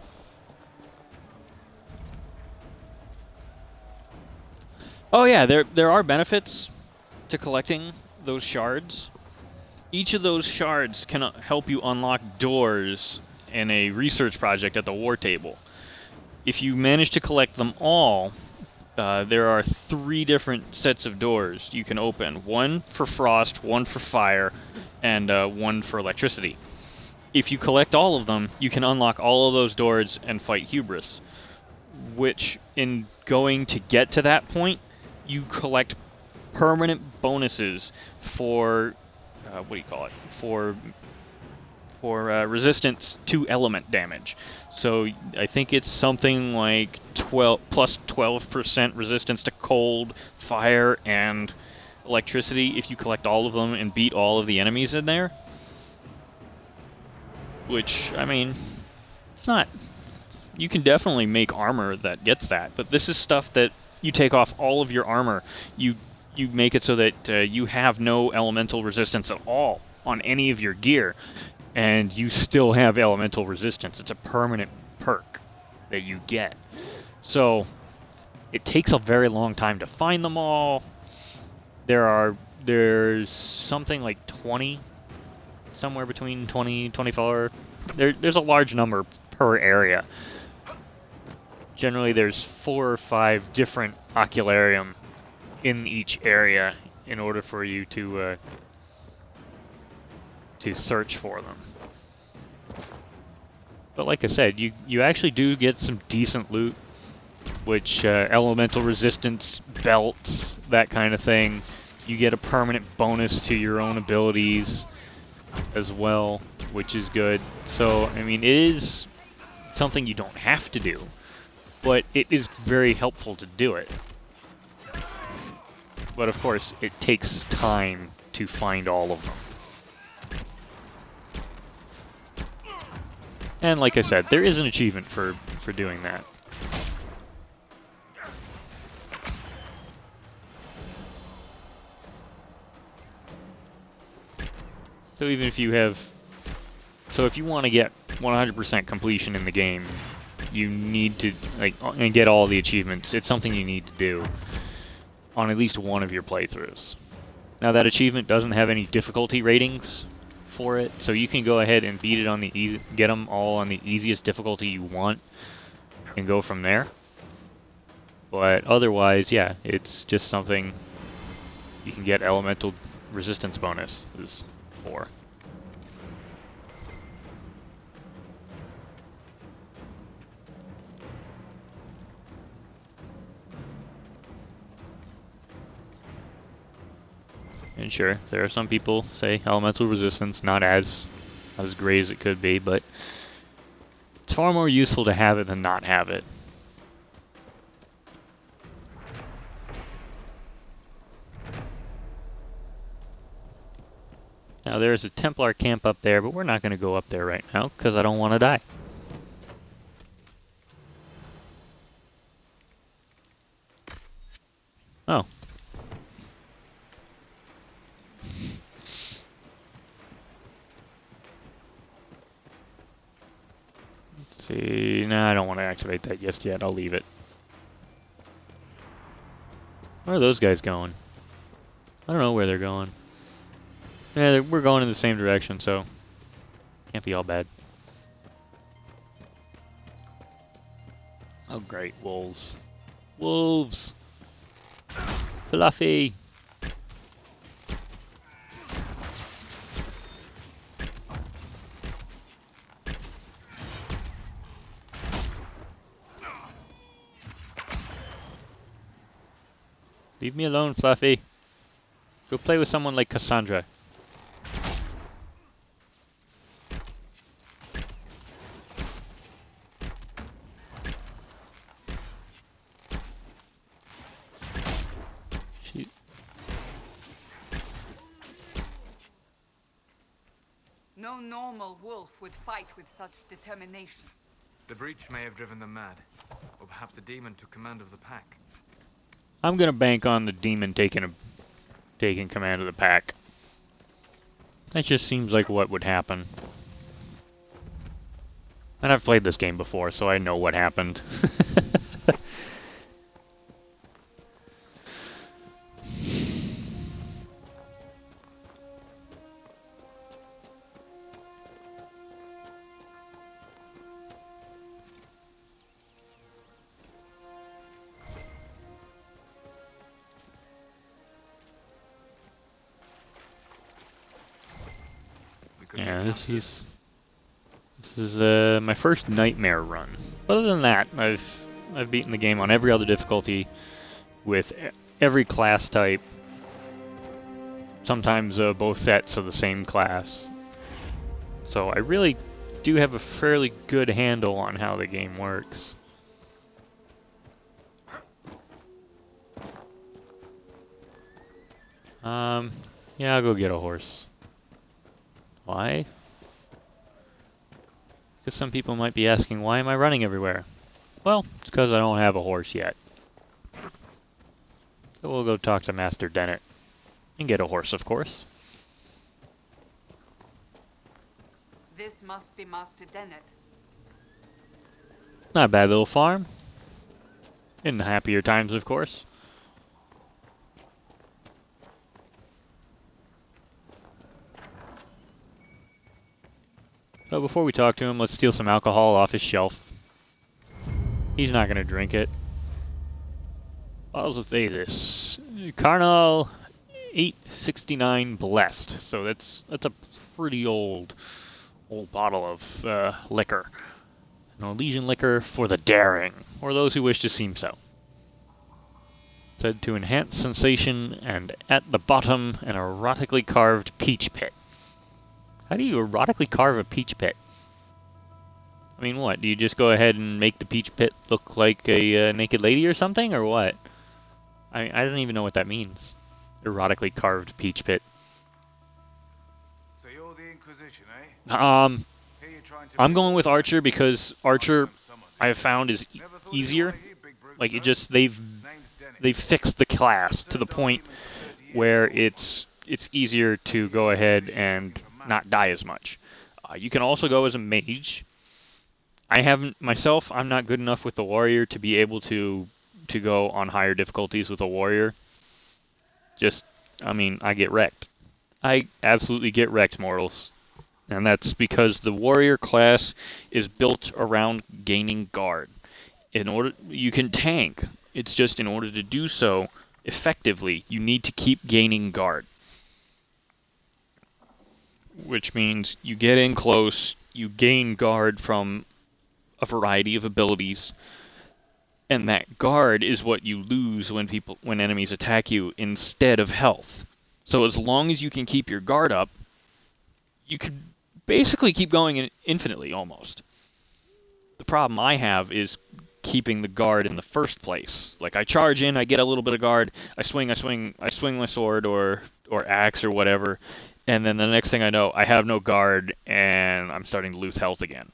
Oh yeah, there are benefits to collecting those shards. Each of those shards can help you unlock doors in a research project at the war table. If you manage to collect them all, there are 3 different sets of doors you can open. One for frost, one for fire, and one for electricity. If you collect all of them, you can unlock all of those doors and fight Hubris. Which, in going to get to that point, you collect permanent bonuses for, what do you call it? For resistance to element damage. So I think it's something like plus 12% resistance to cold, fire, and electricity if you collect all of them and beat all of the enemies in there. Which, I mean, it's not... You can definitely make armor that gets that, but this is stuff that you take off all of your armor. You make it so that you have no elemental resistance at all on any of your gear, and you still have elemental resistance. It's a permanent perk that you get. So it takes a very long time to find them all. There's something like 20, somewhere between 20 and 24. There's a large number per area. Generally, there's 4 or 5 different ocularium in each area in order for you to search for them. But like I said, you actually do get some decent loot which elemental resistance belts, that kind of thing. You get a permanent bonus to your own abilities as well, which is good. So, I mean, it is something you don't have to do, but it is very helpful to do it. But of course, it takes time to find all of them. And like I said, there is an achievement for doing that. So even if you have... So if you want to get 100% completion in the game, you need to, like, and get all the achievements. It's something you need to do on at least one of your playthroughs. Now that achievement doesn't have any difficulty ratings for it, so you can go ahead and beat it on the easy, get them all on the easiest difficulty you want, and go from there. But otherwise, yeah, it's just something you can get elemental resistance bonuses for. And sure, there are some people say elemental resistance not as great as it could be, but it's far more useful to have it than not have it. Now there's a Templar camp up there, but we're not going to go up there right now because I don't want to die. Oh. Let's see, nah, I don't want to activate that just yet. I'll leave it. Where are those guys going? I don't know where they're going. Yeah, we're going in the same direction, so can't be all bad. Oh great, wolves. Wolves! Fluffy! Leave me alone, Fluffy. Go play with someone like Cassandra. No normal wolf would fight with such determination. The breach may have driven them mad, or perhaps a demon took command of the pack. I'm gonna bank on the demon taking command of the pack. That just seems like what would happen. And I've played this game before, so I know what happened. Yeah, this is my first nightmare run. Other than that, I've beaten the game on every other difficulty with every class type. Sometimes both sets of the same class. So I really do have a fairly good handle on how the game works. Yeah, I'll go get a horse. Why? Because some people might be asking, why am I running everywhere? Well, it's because I don't have a horse yet. So we'll go talk to Master Dennett. And get a horse, of course. This must be Master Dennett. Not a bad little farm. In the happier times, of course. So before we talk to him, let's steal some alcohol off his shelf. He's not going to drink it. Bottles of Thetis. Carnal 869 Blessed. So that's a pretty old bottle of liquor. Norwegian liquor for the daring, or those who wish to seem so. Said to enhance sensation, and at the bottom, an erotically carved peach pit. How do you erotically carve a peach pit? I mean, what? Do you just go ahead and make the peach pit look like a naked lady or something, or what? I don't even know what that means. Erotically carved peach pit. So you're the Inquisition, eh? I'm Here you're trying to going with Archer because Archer I have found is easier. Like it just they've fixed the class to the point where it's easier to go ahead and not die as much. You can also go as a mage. I'm not good enough with the warrior to be able to go on higher difficulties with a warrior. I get wrecked. I absolutely get wrecked, mortals. And that's because the warrior class is built around gaining guard. You can tank. It's just in order to do so effectively, you need to keep gaining guard. Which means you get in close, you gain guard from a variety of abilities, and that guard is what you lose when enemies attack you instead of health. So as long as you can keep your guard up, you could basically keep going infinitely almost. The problem I have is keeping the guard in the first place. Like I charge in, I get a little bit of guard, I swing my sword or axe or whatever, and then the next thing I know, I have no guard and I'm starting to lose health again.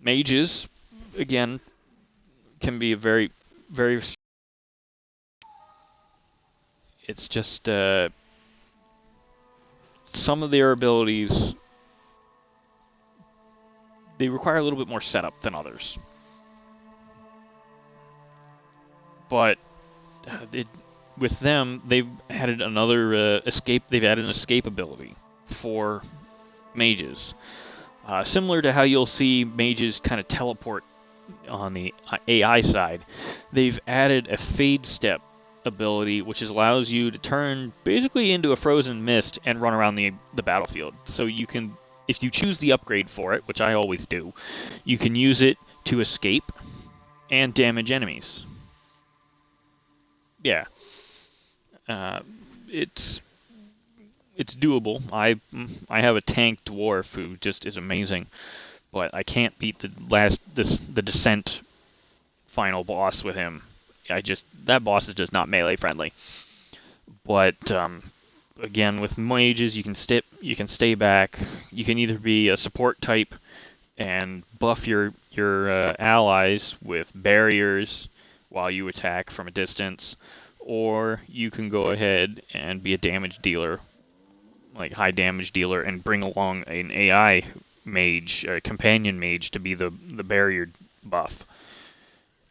Mages, again, can be a very, very... It's just, some of their abilities, they require a little bit more setup than others. But with them, they've added another escape. They've added an escape ability for mages. Similar to how you'll see mages kind of teleport on the AI side, they've added a fade step ability, which allows you to turn basically into a frozen mist and run around the battlefield. So you can, if you choose the upgrade for it, which I always do, you can use it to escape and damage enemies. Yeah. It's doable. I have a tank dwarf who just is amazing, but I can't beat the Descent final boss with him. That boss is just not melee friendly. But again, with mages, you can stay back. You can either be a support type and buff your allies with barriers while you attack from a distance, or you can go ahead and be a damage dealer, like high damage dealer, and bring along an AI mage, a companion mage, to be the barrier buff.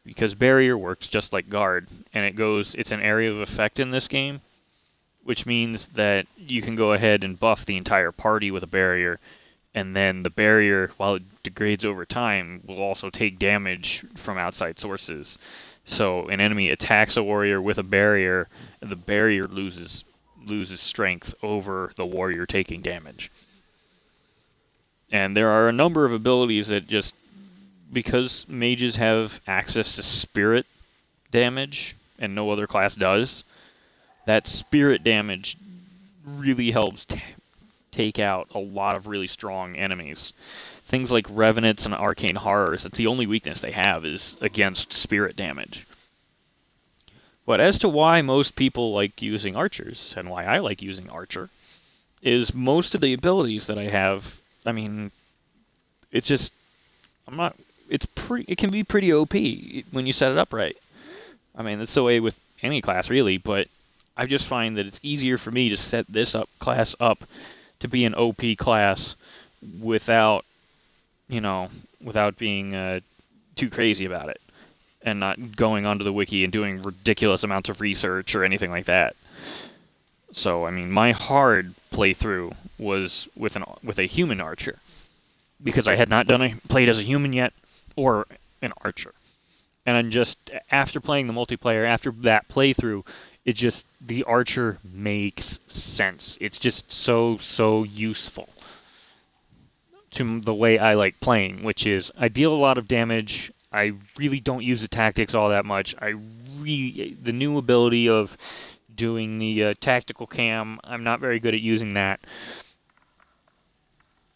Because barrier works just like guard, and it's an area of effect in this game, which means that you can go ahead and buff the entire party with a barrier, and then the barrier, while it degrades over time, will also take damage from outside sources. So an enemy attacks a warrior with a barrier, and the barrier loses strength over the warrior taking damage. And there are a number of abilities that just, because mages have access to spirit damage, and no other class does, that spirit damage really helps take out a lot of really strong enemies. Things like Revenants and Arcane Horrors, that's the only weakness they have, is against spirit damage. But as to why most people like using archers, and why I like using Archer, is most of the abilities that I have, I mean, it's just, it can be pretty OP when you set it up right. I mean, that's the way with any class, really, but I just find that it's easier for me to set this class up to be an OP class without being too crazy about it, and not going onto the wiki and doing ridiculous amounts of research or anything like that. So, I mean, my hard playthrough was with a human archer, because I had not played as a human yet, or an archer. And I'm just, after playing the multiplayer, after that playthrough, the archer makes sense. It's just so useful. to the way I like playing, which is I deal a lot of damage. I really don't use the tactics all that much. The new ability of doing the tactical cam, I'm not very good at using that.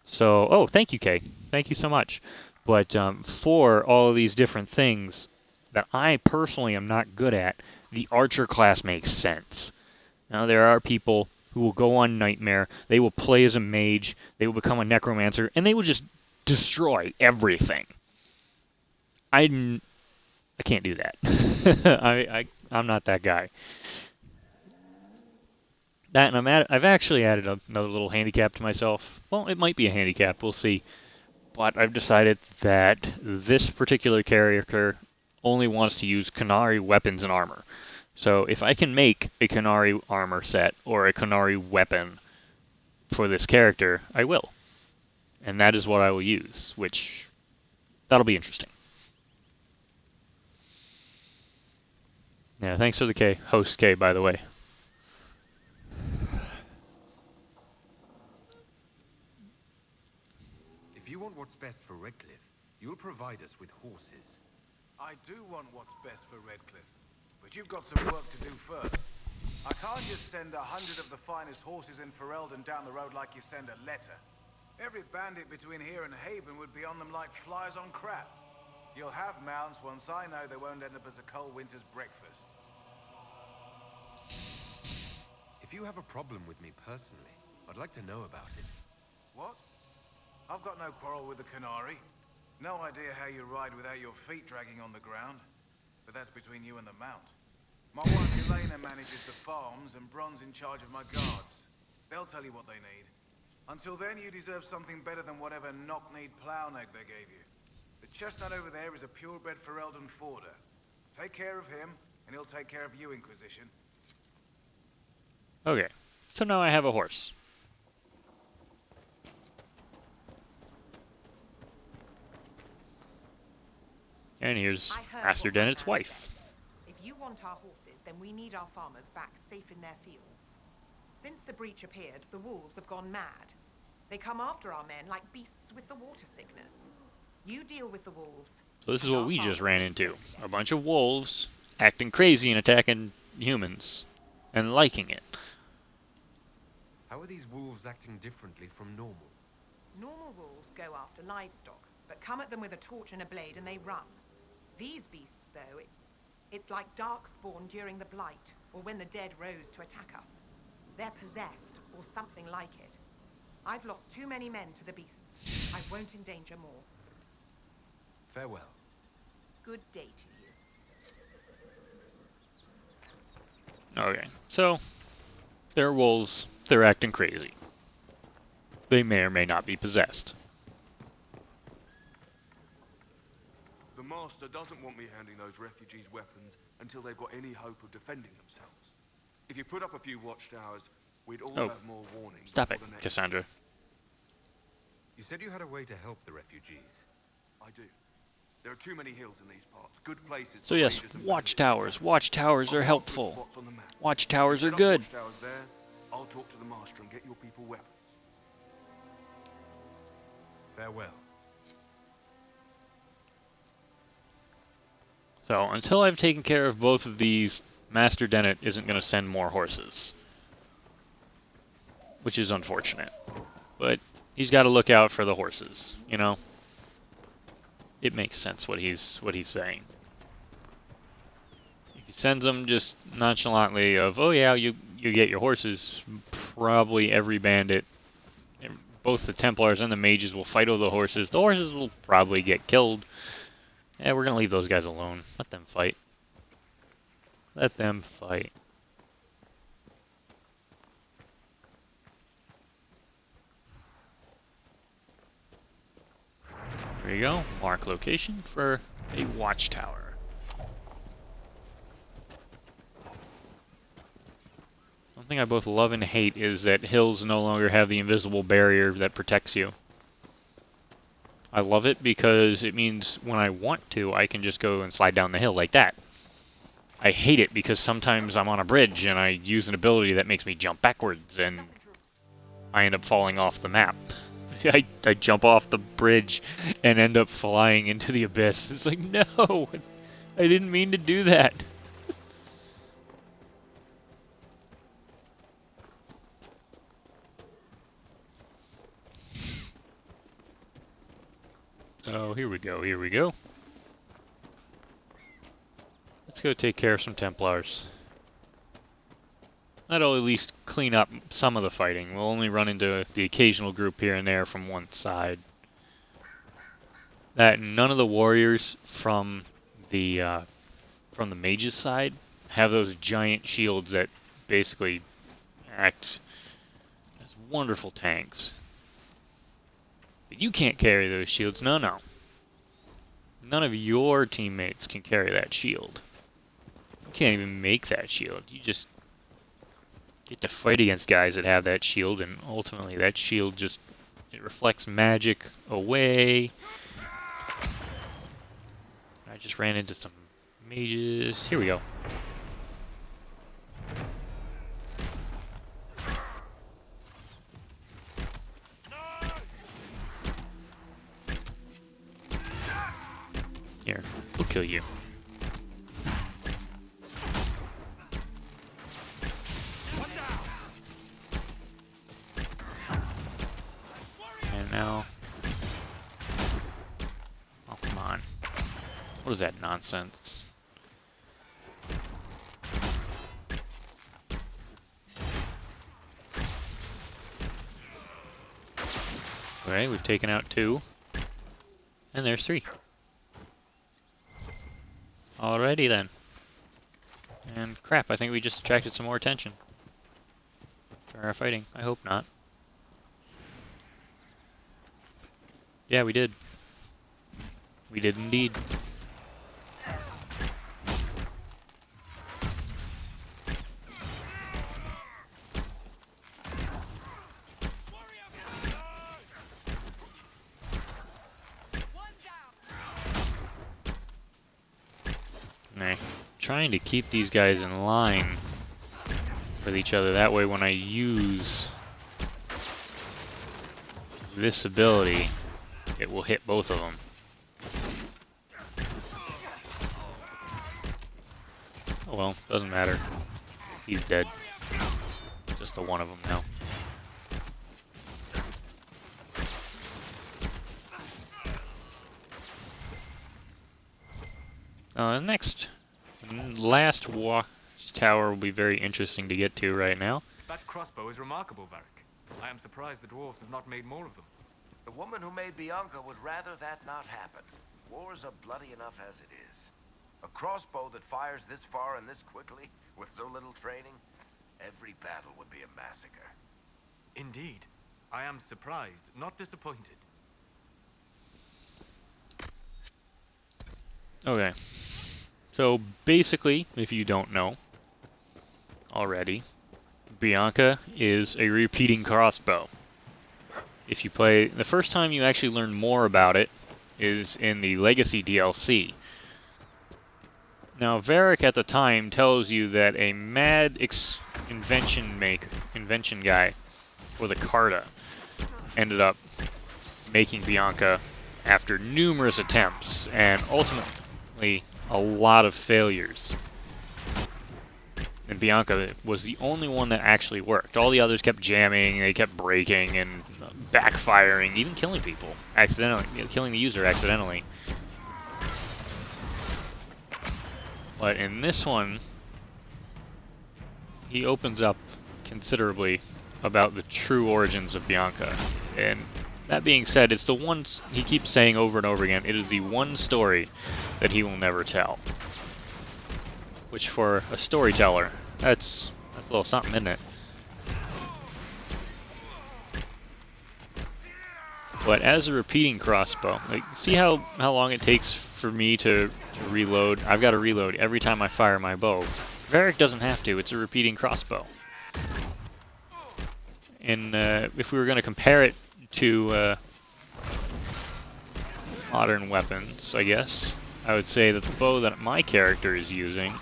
So, oh, thank you, Kay. Thank you so much. But for all of these different things that I personally am not good at, the archer class makes sense. Now, there are people who will go on Nightmare, they will play as a mage, they will become a necromancer, and they will just destroy everything. I can't do that. I'm not that guy. That, and I've actually added another little handicap to myself. Well, it might be a handicap, we'll see. But I've decided that this particular character only wants to use Qunari weapons and armor. So if I can make a Qunari armor set or a Qunari weapon for this character, I will. And that is what I will use, which that'll be interesting. Yeah, thanks for the K, host K, by the way. If you want what's best for Redcliffe, you'll provide us with horses. I do want what's best for Redcliffe, but you've got some work to do first. I can't just send 100 of the finest horses in Ferelden down the road like you send a letter. Every bandit between here and Haven would be on them like flies on crap. You'll have mounts once I know they won't end up as a cold winter's breakfast. If you have a problem with me personally, I'd like to know about it. What? I've got no quarrel with the Qunari. No idea how you ride without your feet dragging on the ground. But that's between you and the mount. My wife Elena manages the farms and Bron's in charge of my guards. They'll tell you what they need. Until then, you deserve something better than whatever knock-kneed plow neck they gave you. The chestnut over there is a purebred Ferelden forder. Take care of him, and he'll take care of you, Inquisition. Okay, so now I have a horse. And here's Master Dennett's wife. If you want our horses, then we need our farmers back safe in their fields. Since the breach appeared, the wolves have gone mad. They come after our men like beasts with the water sickness. You deal with the wolves. So this is what we just ran into. A bunch of wolves acting crazy and attacking humans. And liking it. How are these wolves acting differently from normal? Normal wolves go after livestock, but come at them with a torch and a blade and they run. These beasts, though, it's like darkspawn during the Blight, or when the dead rose to attack us. They're possessed, or something like it. I've lost too many men to the beasts. I won't endanger more. Farewell. Good day to you. Okay, so they're wolves. They're acting crazy. They may or may not be possessed. The Master doesn't want me handing those refugees weapons until they've got any hope of defending themselves. If you put up a few watchtowers, we'd all have more warning. Stop it, Cassandra. You said you had a way to help the refugees. I do. There are too many hills in these parts. Good places. So yes, watchtowers. Watchtowers are helpful. Watchtowers are good. Watchtowers there. I'll talk to the Master and get your people weapons. Farewell. So until I've taken care of both of these, Master Dennett isn't going to send more horses. Which is unfortunate. But he's got to look out for the horses, you know? It makes sense what he's saying. If he sends them just nonchalantly of, oh yeah, you get your horses, probably every bandit, both the Templars and the mages will fight over the horses. The horses will probably get killed. Yeah, we're going to leave those guys alone. Let them fight. Let them fight. There you go. Mark location for a watchtower. One thing I both love and hate is that hills no longer have the invisible barrier that protects you. I love it because it means when I want to, I can just go and slide down the hill like that. I hate it because sometimes I'm on a bridge and I use an ability that makes me jump backwards and I end up falling off the map I jump off the bridge and end up flying into the abyss. It's like, no, I didn't mean to do that. Oh, here we go, here we go. Let's go take care of some Templars. That'll at least clean up some of the fighting. We'll only run into the occasional group here and there from one side. That none of the warriors from the mage's side have those giant shields that basically act as wonderful tanks. But you can't carry those shields. No, no. None of your teammates can carry that shield. You can't even make that shield. You just get to fight against guys that have that shield, and ultimately that shield just, it reflects magic away. I just ran into some mages. Here we go. Here, we'll kill you. And now... oh, come on. What is that nonsense? Alright, we've taken out 2. And there's 3. Alrighty then. And crap, I think we just attracted some more attention for our fighting. I hope not. Yeah, we did. We did indeed. Trying to keep these guys in line with each other. That way when I use this ability, it will hit both of them. Oh well, doesn't matter. He's dead. Just the one of them now. Next, last watchtower will be very interesting to get to right now. That crossbow is remarkable, Varric. I am surprised the dwarves have not made more of them. The woman who made Bianca would rather that not happen. Wars are bloody enough as it is. A crossbow that fires this far and this quickly, with so little training, every battle would be a massacre. Indeed. I am surprised, not disappointed. Okay. So basically, if you don't know already, Bianca is a repeating crossbow. If you play, the first time you actually learn more about it is in the Legacy DLC. Now, Varric at the time tells you that a mad invention guy with a Carta ended up making Bianca after numerous attempts and ultimately a lot of failures. And Bianca was the only one that actually worked. All the others kept jamming, they kept breaking and backfiring, even killing people accidentally, killing the user accidentally. But in this one, he opens up considerably about the true origins of Bianca. And that being said, it's the one he keeps saying over and over again, it is the one story that he will never tell. Which for a storyteller, that's a little something, isn't it? But as a repeating crossbow, like, see how long it takes for me to reload? I've got to reload every time I fire my bow. Varric doesn't have to, it's a repeating crossbow. And if we were going to compare it to modern weapons, I guess, I would say that the bow that my character is using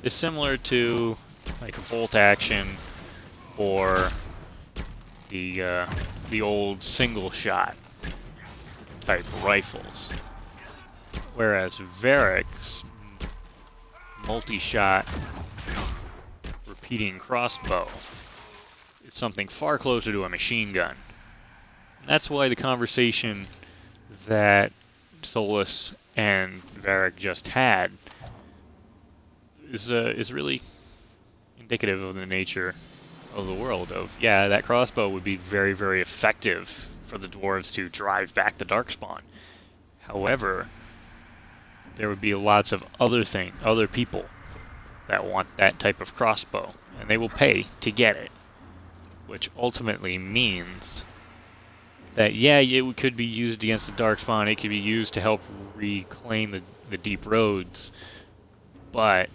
is similar to like a bolt action or the old single shot type rifles, whereas Varric's multi-shot repeating crossbow is something far closer to a machine gun. That's why the conversation that Solus and Varric just had is really indicative of the nature of the world of, yeah, that crossbow would be very, very effective for the dwarves to drive back the Darkspawn. However, there would be lots of other people that want that type of crossbow, and they will pay to get it, which ultimately means that, yeah, it could be used against the Darkspawn, it could be used to help reclaim the deep roads, but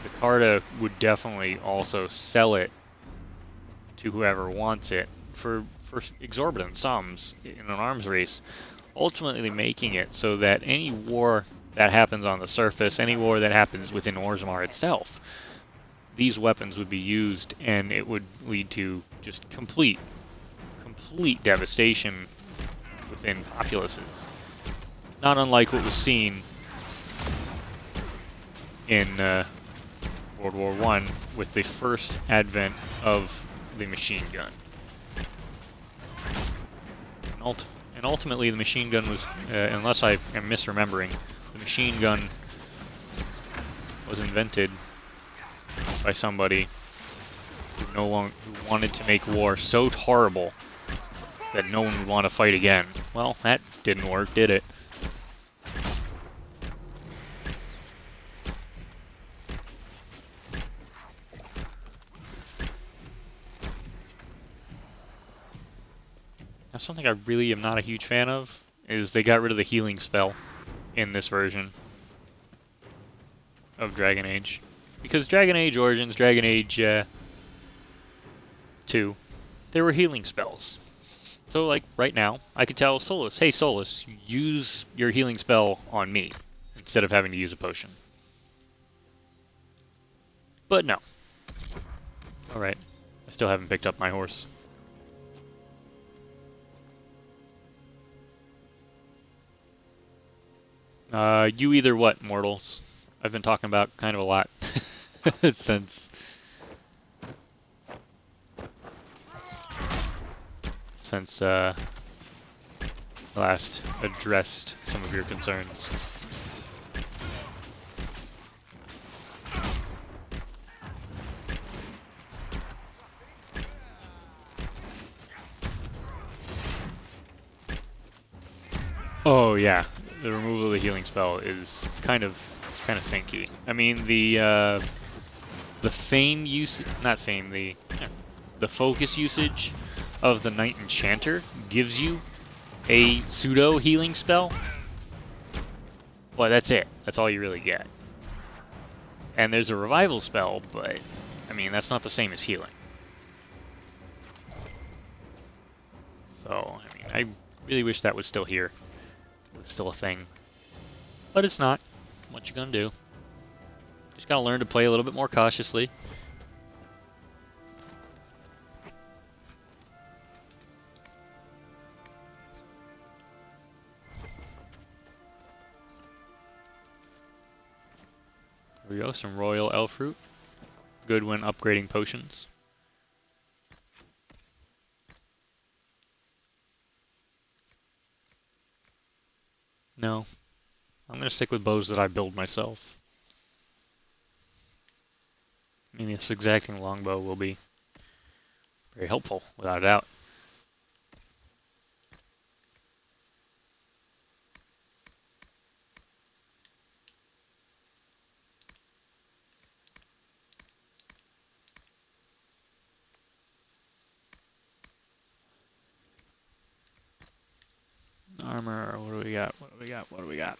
the Carta would definitely also sell it to whoever wants it for exorbitant sums in an arms race, ultimately making it so that any war that happens on the surface, any war that happens within Orzammar itself, these weapons would be used, and it would lead to just complete devastation within populaces. Not unlike what was seen in World War I with the first advent of the machine gun. And ultimately the machine gun was, unless I am misremembering, the machine gun was invented by somebody who wanted to make war so horrible that no one would want to fight again. Well, that didn't work, did it? Now, something I really am not a huge fan of is they got rid of the healing spell in this version of Dragon Age. Because Dragon Age Origins, Dragon Age 2, there were healing spells. So, like, right now, I could tell Solus, hey Solus, use your healing spell on me, instead of having to use a potion. But no. Alright, I still haven't picked up my horse. You either what, mortals? I've been talking about kind of a lot since last addressed some of your concerns. Oh yeah, the removal of the healing spell is kind of stinky. I mean, the fame use, not fame, the focus usage of the Knight Enchanter gives you a pseudo healing spell, but that's it. That's all you really get. And there's a revival spell, but I mean, that's not the same as healing. So, I mean, I really wish that was still here. It was still a thing. But it's not. What you gonna do? Just gotta learn to play a little bit more cautiously. There we go, some Royal Elf Fruit. Good when upgrading potions. No. I'm going to stick with bows that I build myself. I mean, this exacting longbow will be very helpful, without a doubt. Armor, what do we got? What do we got? What do we got?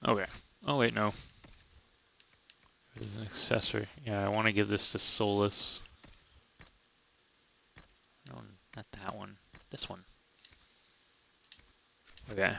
Okay. Oh wait, no. There's an accessory. Yeah, I want to give this to Solus. No, not that one. This one. Okay.